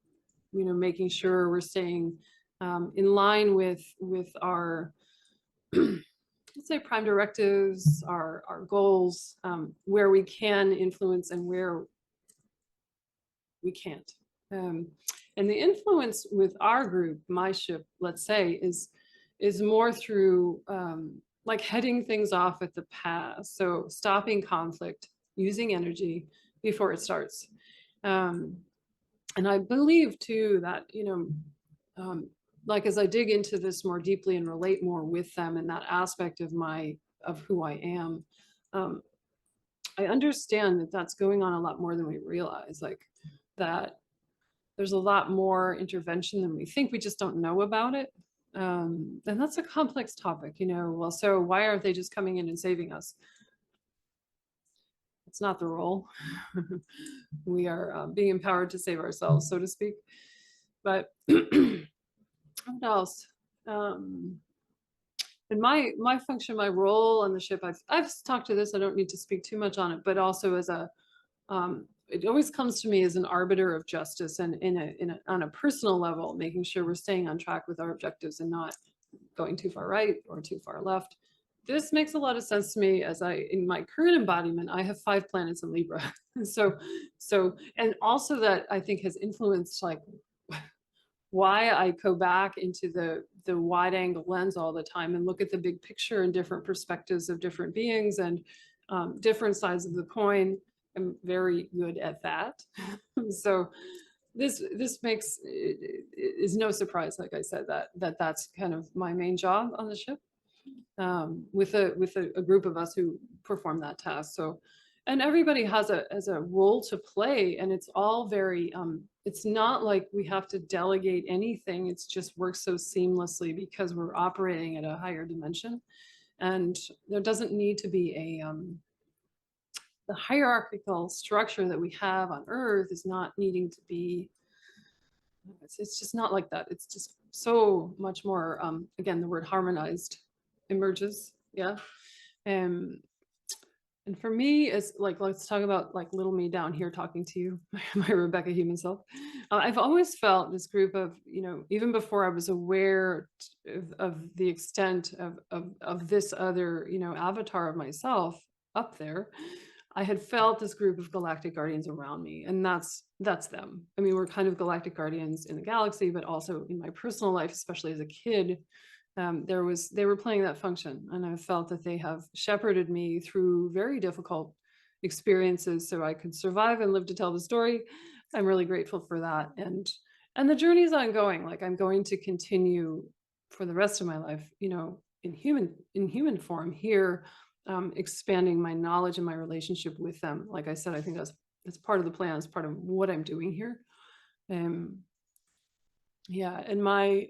you know, making sure we're staying in line with our, let's say, prime directives, our goals, where we can influence and where we can't. And the influence with our group, my ship, let's say, is more through like heading things off at the pass. So stopping conflict, using energy before it starts. And I believe too that, you know, like as I dig into this more deeply and relate more with them in that aspect of who I am, I understand that that's going on a lot more than we realize, like that there's a lot more intervention than we think. We just don't know about it. And that's a complex topic, you know. Well, so why aren't they just coming in and saving us? It's not the role. We are being empowered to save ourselves, so to speak. But what else? And my function, my role on the ship, I've talked to this. I don't need to speak too much on it, but also as a it always comes to me as an arbiter of justice, and on a personal level, making sure we're staying on track with our objectives and not going too far right or too far left. This makes a lot of sense to me, as in my current embodiment, I have 5 planets in Libra. so, and also that I think has influenced like why I go back into the wide angle lens all the time and look at the big picture and different perspectives of different beings and different sides of the coin. I'm very good at that. So this makes is no surprise, like I said, that's kind of my main job on the ship, with a group of us who perform that task. So, and everybody has a role to play, and it's all very it's not like we have to delegate anything. It's just works so seamlessly because we're operating at a higher dimension, and there doesn't need to be the hierarchical structure that we have on Earth is not needing to be, it's just not like that. It's just so much more, again, the word harmonized emerges. Yeah. And for me, it's like, let's talk about like little me down here talking to you, my Rebecca human self. I've always felt this group of, you know, even before I was aware of the extent of this other, you know, avatar of myself up there, I had felt this group of galactic guardians around me, and that's them. I mean, we're kind of galactic guardians in the galaxy, but also in my personal life, especially as a kid, they were playing that function, and I felt that they have shepherded me through very difficult experiences so I could survive and live to tell the story. I'm really grateful for that, and the journey is ongoing. Like I'm going to continue for the rest of my life, you know, in human form here. Expanding my knowledge and my relationship with them. Like I said, I think that's part of the plan. It's part of what I'm doing here. Yeah, and my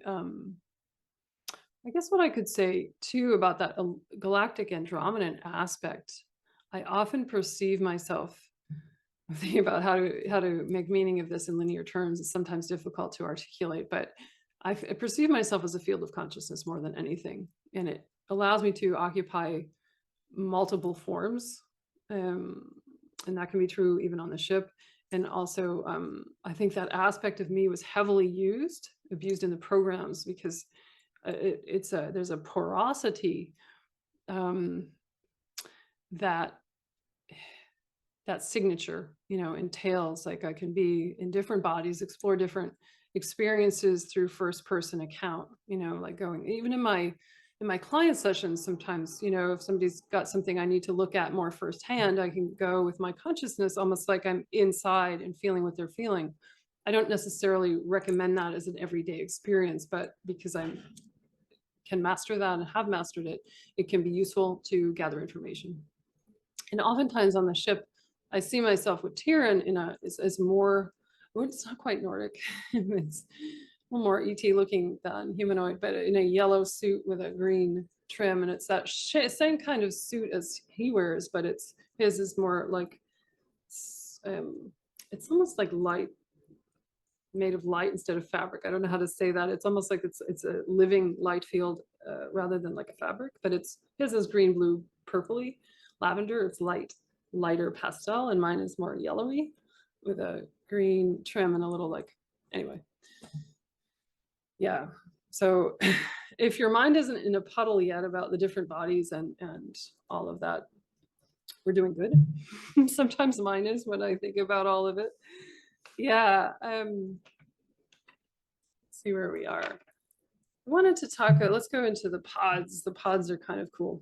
I guess what I could say too about that galactic Andromedan aspect, I often perceive myself thinking about how to make meaning of this in linear terms. It's sometimes difficult to articulate, but I perceive myself as a field of consciousness more than anything, and it allows me to occupy multiple forms, and that can be true even on the ship. And also, I think that aspect of me was heavily abused in the programs, because there's a porosity that signature, entails. Like, I can be in different bodies, explore different experiences through first person account, like going even in my client sessions. Sometimes, if somebody's got something I need to look at more firsthand, I can go with my consciousness almost like I'm inside and feeling what they're feeling. I don't necessarily recommend that as an everyday experience, but because I can master that and have mastered it, it can be useful to gather information. And oftentimes on the ship, I see myself with Tiran as more, well, it's not quite Nordic. It's a little more ET looking than humanoid, but in a yellow suit with a green trim. And it's that same kind of suit as he wears, but his is more like, it's almost like light, made of light instead of fabric. I don't know how to say that. It's almost like it's a living light field rather than like a fabric, but his is green, blue, purpley, lavender. It's lighter pastel, and mine is more yellowy with a green trim and a little anyway. Yeah. So if your mind isn't in a puddle yet about the different bodies and all of that, we're doing good. Sometimes mine is when I think about all of it. Yeah. Let's see where we are. I wanted to talk, let's go into the pods. The pods are kind of cool.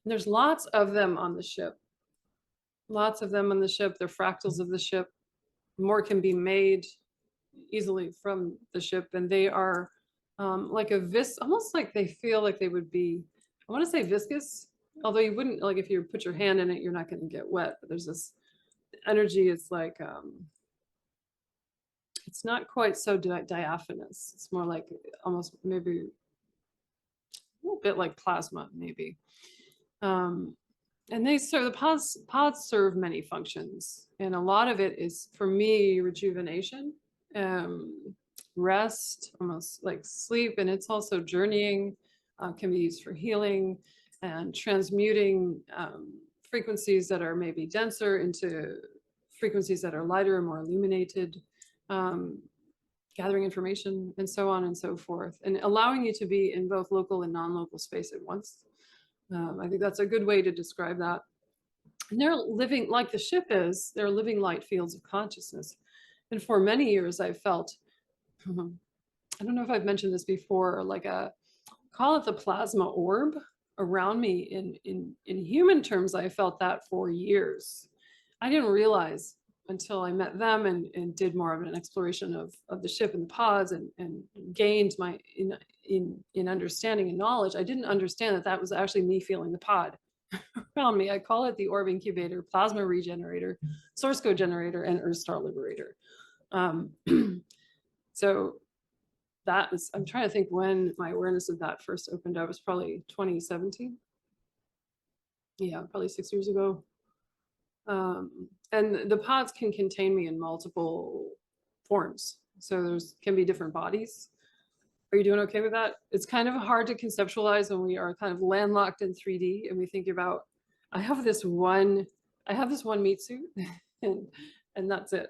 There's lots of them on the ship. Lots of them on the ship. They're fractals of the ship. More can be made easily from the ship, and they are like almost like they feel like they would be, I want to say viscous, although you wouldn't, like if you put your hand in it, you're not going to get wet. But there's this energy. It's like, it's not quite so diaphanous. It's more like almost maybe a little bit like plasma, maybe. And the pods serve many functions, and a lot of it is, for me, rejuvenation, rest, almost like sleep, and it's also journeying, can be used for healing and transmuting frequencies that are maybe denser into frequencies that are lighter and more illuminated, gathering information, and so on and so forth, and allowing you to be in both local and non-local space at once. I think that's a good way to describe that. And they're living, like the ship is, they're living light fields of consciousness. And for many years, I've felt, I don't know if I've mentioned this before, like call it the plasma orb around me. In human terms, I felt that for years. I didn't realize until I met them and did more of an exploration of the ship and the pods and gained my in understanding and knowledge. I didn't understand that was actually me feeling the pod around me. I call it the orb incubator, plasma regenerator, source code generator, and Earth Star liberator. So that was, I'm trying to think when my awareness of that first opened up. It was probably 2017. Yeah, probably 6 years ago. And the pods can contain me in multiple forms. So can be different bodies. Are you doing okay with that? It's kind of hard to conceptualize when we are kind of landlocked in 3D and we think about, I have this one meat suit and that's it.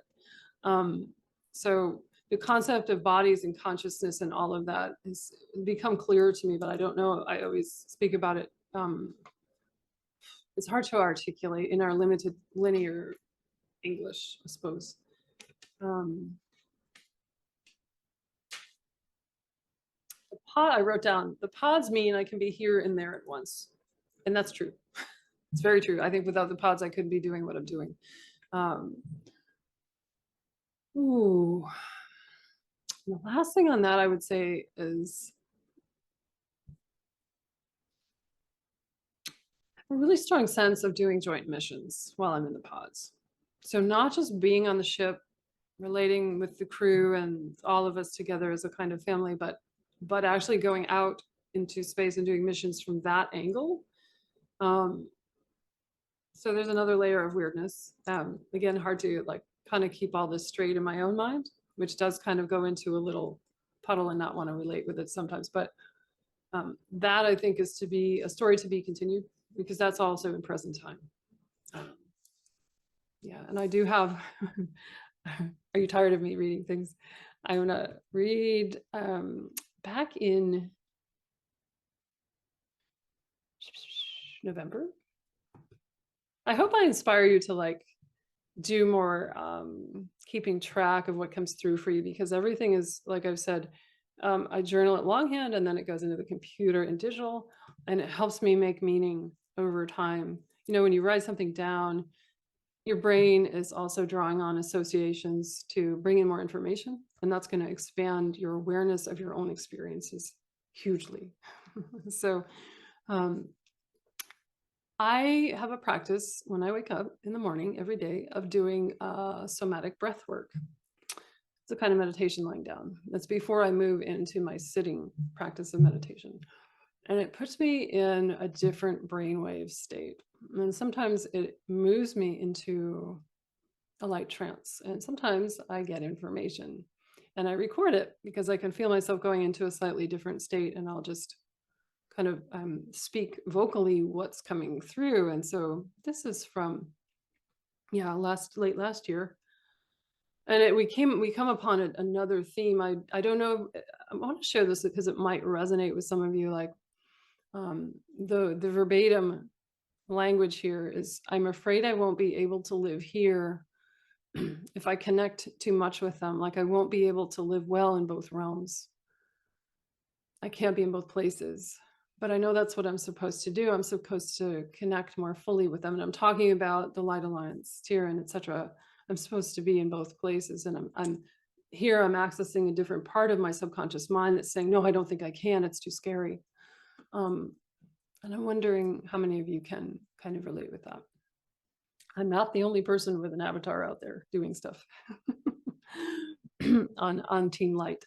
So the concept of bodies and consciousness and all of that has become clearer to me, but I don't know, I always speak about it. It's hard to articulate in our limited linear English, I suppose. The pod, I wrote down, the pods mean I can be here and there at once. And that's true. It's very true. I think without the pods, I couldn't be doing what I'm doing. Ooh. The last thing on that I would say is a really strong sense of doing joint missions while I'm in the pods. So not just being on the ship, relating with the crew and all of us together as a kind of family, but actually going out into space and doing missions from that angle. So there's another layer of weirdness. Again, hard to kind of keep all this straight in my own mind. which does kind of go into a little puddle and not want to relate with it sometimes. But that I think is to be a story to be continued, because that's also in present time. Yeah, and I do have, are you tired of me reading things? I'm gonna read back in November. I hope I inspire you to like do more keeping track of what comes through for you, because everything is, like I've said, I journal it longhand and then it goes into the computer in digital, and it helps me make meaning over time. You know, when you write something down, your brain is also drawing on associations to bring in more information, and that's going to expand your awareness of your own experiences hugely. So I have a practice when I wake up in the morning every day of doing somatic breath work. It's a kind of meditation lying down. That's before I move into my sitting practice of meditation. And it puts me in a different brainwave state. And sometimes it moves me into a light trance. And sometimes I get information and I record it because I can feel myself going into a slightly different state, and I'll just kind of speak vocally what's coming through. And so this is from, yeah, late last year. And we come upon another theme. I don't know, I want to share this because it might resonate with some of you. Like the verbatim language here is, I'm afraid I won't be able to live here if I connect too much with them. Like I won't be able to live well in both realms. I can't be in both places. But I know that's what I'm supposed to do. I'm supposed to connect more fully with them. And I'm talking about the Light Alliance, Tiran, etc. I'm supposed to be in both places. And I'm here, I'm accessing a different part of my subconscious mind that's saying, no, I don't think I can. It's too scary. And I'm wondering how many of you can kind of relate with that. I'm not the only person with an avatar out there doing stuff on Team Light.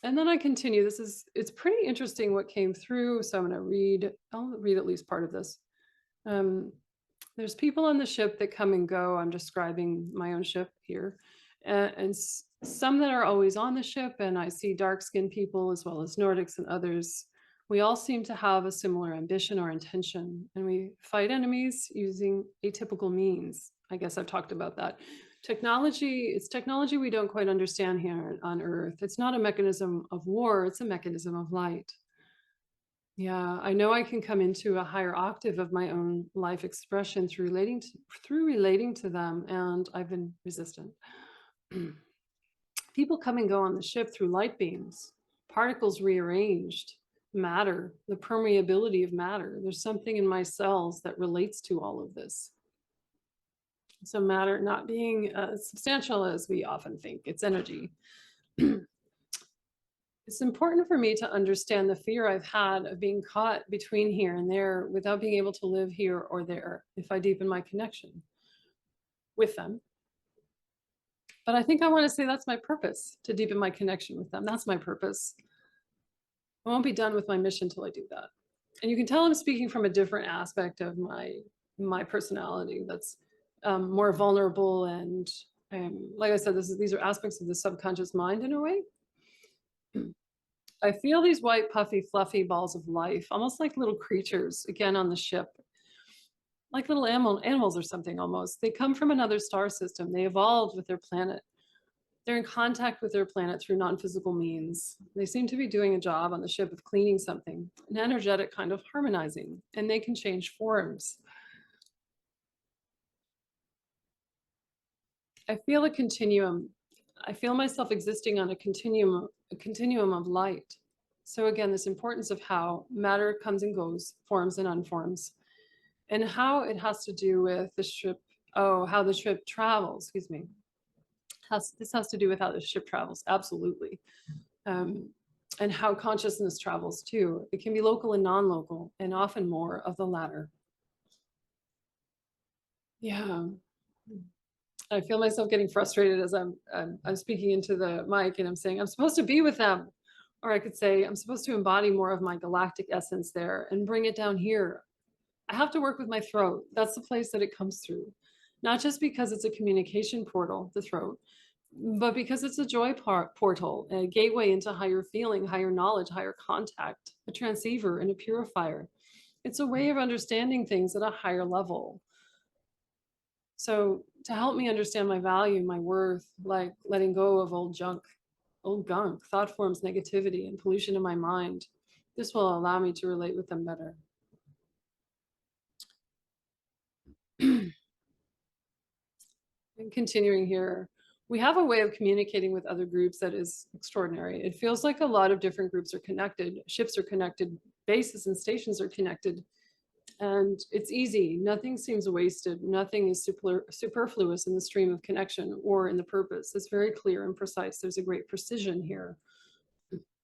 And then I continue. It's pretty interesting what came through. So I'll read at least part of this. There's people on the ship that come and go. I'm describing my own ship here. And some that are always on the ship. And I see dark-skinned people as well as Nordics and others. We all seem to have a similar ambition or intention. And we fight enemies using atypical means. I guess I've talked about that. It's technology we don't quite understand here on Earth. It's not a mechanism of war, it's a mechanism of light. Yeah, I know I can come into a higher octave of my own life expression through relating to them, and I've been resistant. People come and go on the ship through light beams, particles rearranged, matter, the permeability of matter. There's something in my cells that relates to all of this. So matter not being as substantial as we often think, it's energy. It's important for me to understand the fear I've had of being caught between here and there without being able to live here or there if I deepen my connection with them. But I think I want to say that's my purpose, to deepen my connection with them. That's my purpose. I won't be done with my mission till I do that. And you can tell I'm speaking from a different aspect of my personality that's more vulnerable, and like I said, these are aspects of the subconscious mind in a way. I feel these white, puffy, fluffy balls of life, almost like little creatures, again on the ship, like little animals or something almost. They come from another star system. They evolved with their planet. They're in contact with their planet through non-physical means. They seem to be doing a job on the ship of cleaning something, an energetic kind of harmonizing, and they can change forms. I feel a continuum. I feel myself existing on a continuum of light. So again, this importance of how matter comes and goes, forms and unforms, and how it has to do with the ship, how the ship travels, excuse me. This has to do with how the ship travels, absolutely. And how consciousness travels too. It can be local and non-local, and often more of the latter. Yeah. I feel myself getting frustrated as I'm speaking into the mic and I'm saying, I'm supposed to be with them. Or I could say, I'm supposed to embody more of my galactic essence there and bring it down here. I have to work with my throat. That's the place that it comes through. Not just because it's a communication portal, the throat, but because it's a joy portal, a gateway into higher feeling, higher knowledge, higher contact, a transceiver and a purifier. It's a way of understanding things at a higher level. So to help me understand my value, my worth, like letting go of old gunk, thought forms, negativity, and pollution in my mind, this will allow me to relate with them better. And continuing here, we have a way of communicating with other groups that is extraordinary. It feels like a lot of different groups are connected, ships are connected, bases and stations are connected, and it's easy. Nothing seems wasted. Nothing is superfluous in the stream of connection or in the purpose. It's very clear and precise. There's a great precision here.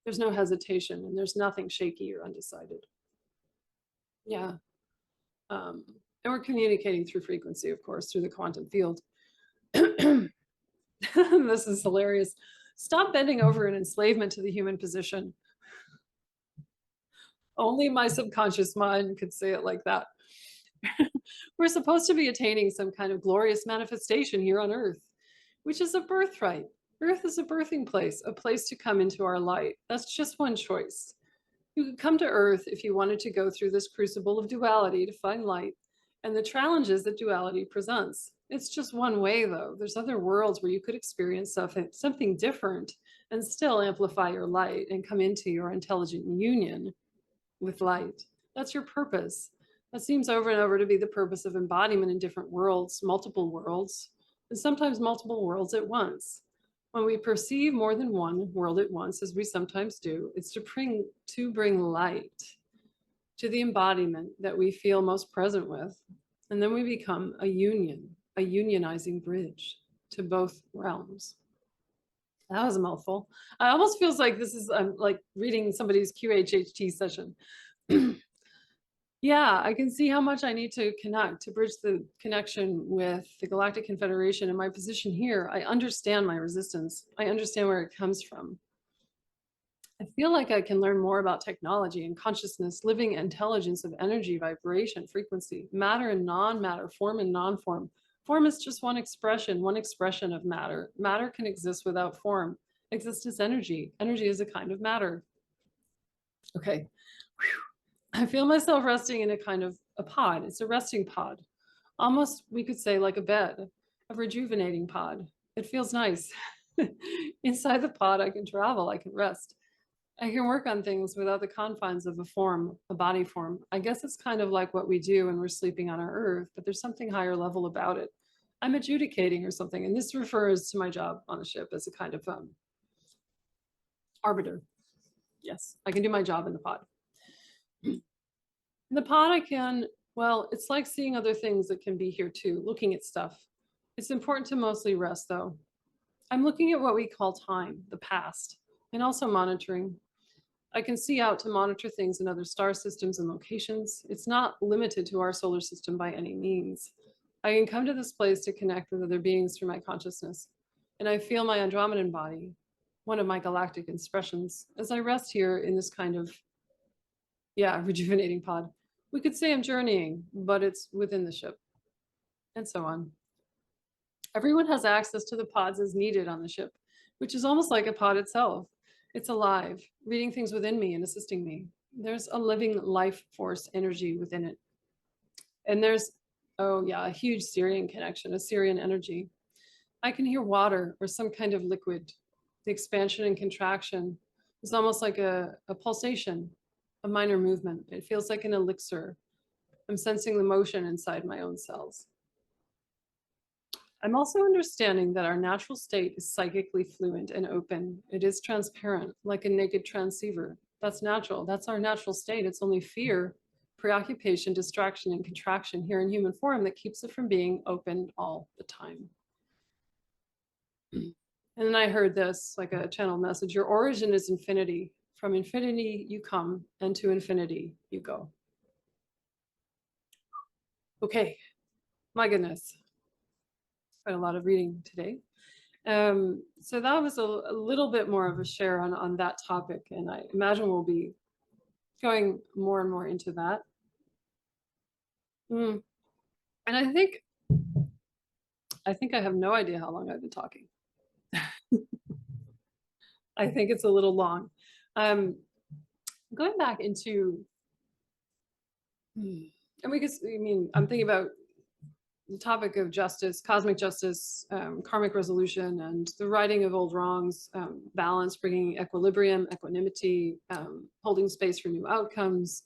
There's no hesitation, and there's nothing shaky or undecided. Yeah. And we're communicating through frequency, of course, through the quantum field. This is hilarious. Stop bending over in enslavement to the human position. Only my subconscious mind could say it like that. We're supposed to be attaining some kind of glorious manifestation here on Earth, which is a birthright. Earth is a birthing place, a place to come into our light. That's just one choice. You could come to Earth if you wanted to go through this crucible of duality to find light and the challenges that duality presents. It's just one way, though. There's other worlds where you could experience something different and still amplify your light and come into your intelligent union with light. That's your purpose. That seems over and over to be the purpose of embodiment in different worlds, multiple worlds, and sometimes multiple worlds at once. When we perceive more than one world at once, as we sometimes do, it's to bring light to the embodiment that we feel most present with. And then we become a union, a unionizing bridge to both realms. That was a mouthful. It almost feels like this is like reading somebody's QHHT session. Yeah, I can see how much I need to connect, to bridge the connection with the Galactic Confederation. And my position here, I understand my resistance. I understand where it comes from. I feel like I can learn more about technology and consciousness, living intelligence of energy, vibration, frequency, matter and non-matter, form and non-form. Form is just one expression of matter. Matter can exist without form. Exist as energy. Energy is a kind of matter. Okay. Whew. I feel myself resting in a kind of a pod. It's a resting pod. Almost, we could say, like a bed, a rejuvenating pod. It feels nice. Inside the pod, I can travel, I can rest. I can work on things without the confines of a form, a body form. I guess it's kind of like what we do when we're sleeping on our earth, but there's something higher level about it. I'm adjudicating or something, and this refers to my job on the ship as a kind of arbiter. Yes, I can do my job in the pod. In the pod, I can, well, it's like seeing other things that can be here too, looking at stuff. It's important to mostly rest, though. I'm looking at what we call time, the past, and also monitoring. I can see out to monitor things in other star systems and locations. It's not limited to our solar system by any means. I can come to this place to connect with other beings through my consciousness. And I feel my Andromedan body, one of my galactic expressions, as I rest here in this kind of, rejuvenating pod. We could say I'm journeying, but it's within the ship, and so on. Everyone has access to the pods as needed on the ship, which is almost like a pod itself. It's alive, reading things within me and assisting me. There's a living life force energy within it. And there's, a huge Syrian connection, a Syrian energy. I can hear water or some kind of liquid. The expansion and contraction is almost like a pulsation, a minor movement. It feels like an elixir. I'm sensing the motion inside my own cells. I'm also understanding that our natural state is psychically fluent and open. It is transparent, like a naked transceiver. That's natural. That's our natural state. It's only fear, preoccupation, distraction, and contraction here in human form that keeps it from being open all the time. And then I heard this, like a channel message: your origin is infinity. From infinity you come, and to infinity you go. Okay, my goodness. Quite a lot of reading today. So that was a little bit more of a share on that topic, and I imagine we'll be going more and more into that. And I think I have no idea how long I've been talking. I think it's a little long. Going back into, and I'm thinking about the topic of justice, cosmic justice, karmic resolution, and the righting of old wrongs, balance, bringing equilibrium, equanimity, holding space for new outcomes.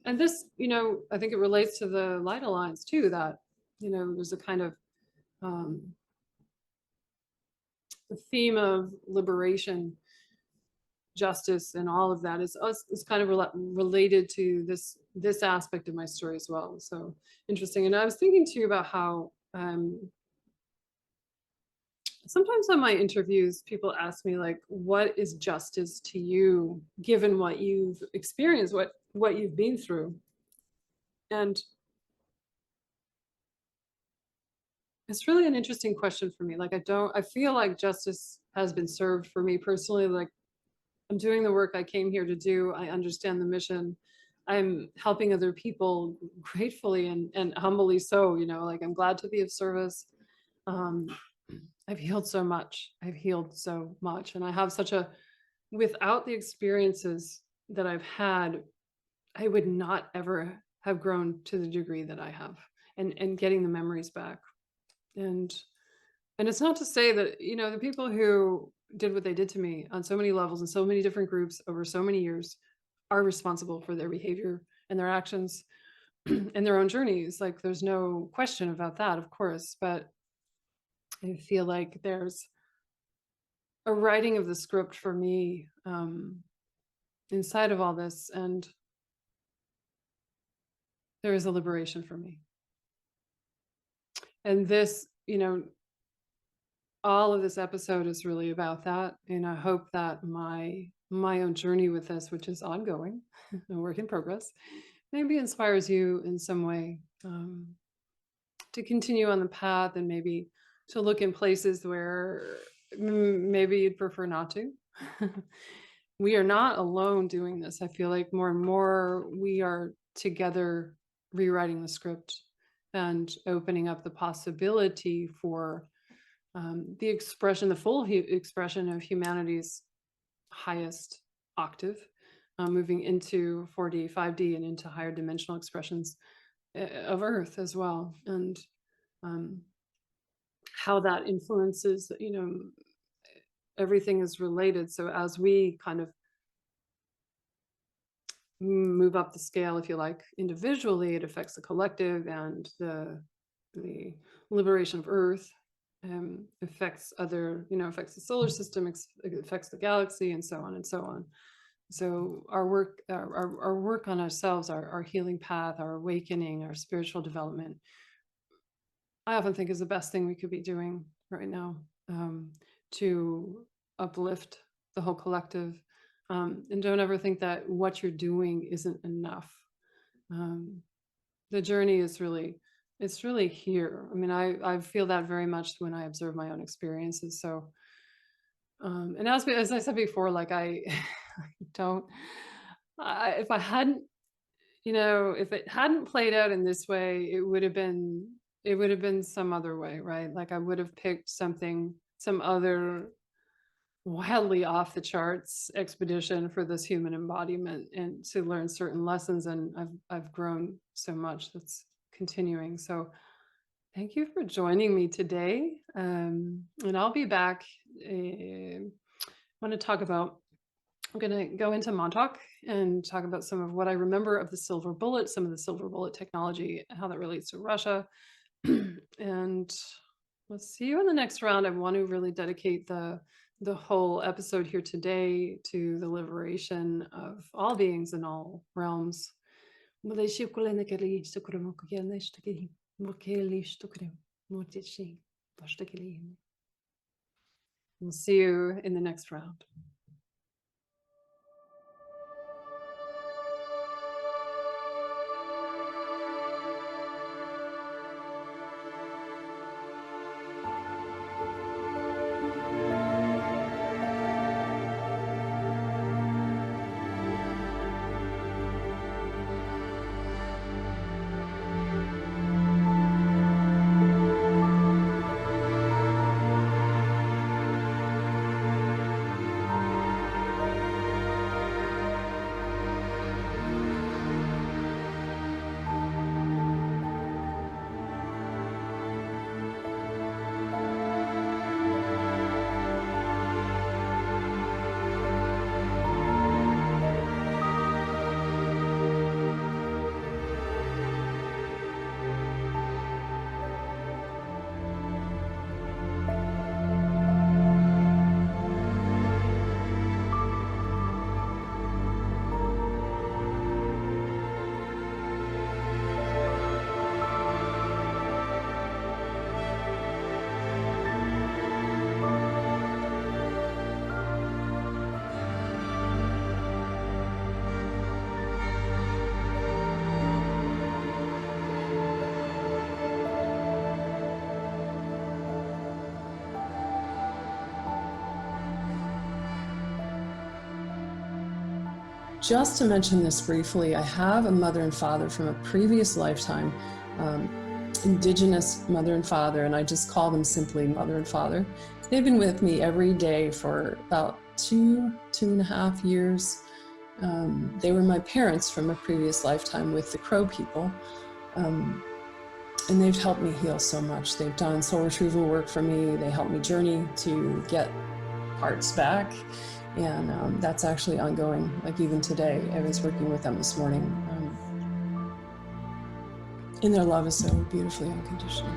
And this, I think it relates to the Light Alliance too, that, there's a kind of the theme of liberation, justice, and all of that is kind of related to this aspect of my story as well. So interesting. And I was thinking too about how sometimes on my interviews, people ask me, like, what is justice to you, given what you've experienced, what you've been through? And it's really an interesting question for me. Like, I feel like justice has been served for me personally. Like, I'm doing the work I came here to do. I understand the mission. I'm helping other people gratefully and humbly so, like, I'm glad to be of service. I've healed so much. And I have without the experiences that I've had, I would not ever have grown to the degree that I have, and getting the memories back. And it's not to say that, the people who did what they did to me on so many levels and so many different groups over so many years are responsible for their behavior and their actions and their own journeys. Like, there's no question about that, of course, but I feel like there's a writing of the script for me inside of all this, and there is a liberation for me. And this, all of this episode is really about that. And I hope that my own journey with this, which is ongoing, a work in progress, maybe inspires you in some way to continue on the path, and maybe to look in places where maybe you'd prefer not to. We are not alone doing this. I feel like more and more we are together rewriting the script and opening up the possibility for the full expression of humanity's highest octave, moving into 4D, 5D, and into higher dimensional expressions of Earth as well. And how that influences, everything is related. So as we kind of move up the scale, if you like, individually, it affects the collective, and the liberation of Earth affects affects the solar system, affects the galaxy, and so on and so on. So our work on ourselves, our healing path, our awakening, our spiritual development, I often think is the best thing we could be doing right now, to uplift the whole collective. And don't ever think that what you're doing isn't enough. The journey is it's really here. I mean, I feel that very much when I observe my own experiences. So, and as I said before, like, if I hadn't, if it hadn't played out in this way, it would have been some other way, right? Like, I would have picked some other wildly off the charts expedition for this human embodiment, and to learn certain lessons. And I've grown so much that's continuing. So thank you for joining me today. And I'll be back. I want to talk about, I'm going to go into Montauk and talk about some of what I remember of the silver bullet, some of the silver bullet technology, how that relates to Russia. And let's see you in the next round. I want to really dedicate the whole episode here today to the liberation of all beings in all realms. We'll see you in the next round. just to mention this briefly, I have a mother and father from a previous lifetime, Indigenous mother and father, and I just call them simply mother and father. They've been with me every day for about 2.5 years. They were my parents from a previous lifetime with the Crow people. And they've helped me heal so much. They've done soul retrieval work for me. They helped me journey to get parts back. And that's actually ongoing. Like even today, I was working with them this morning. And their love is so beautifully unconditional.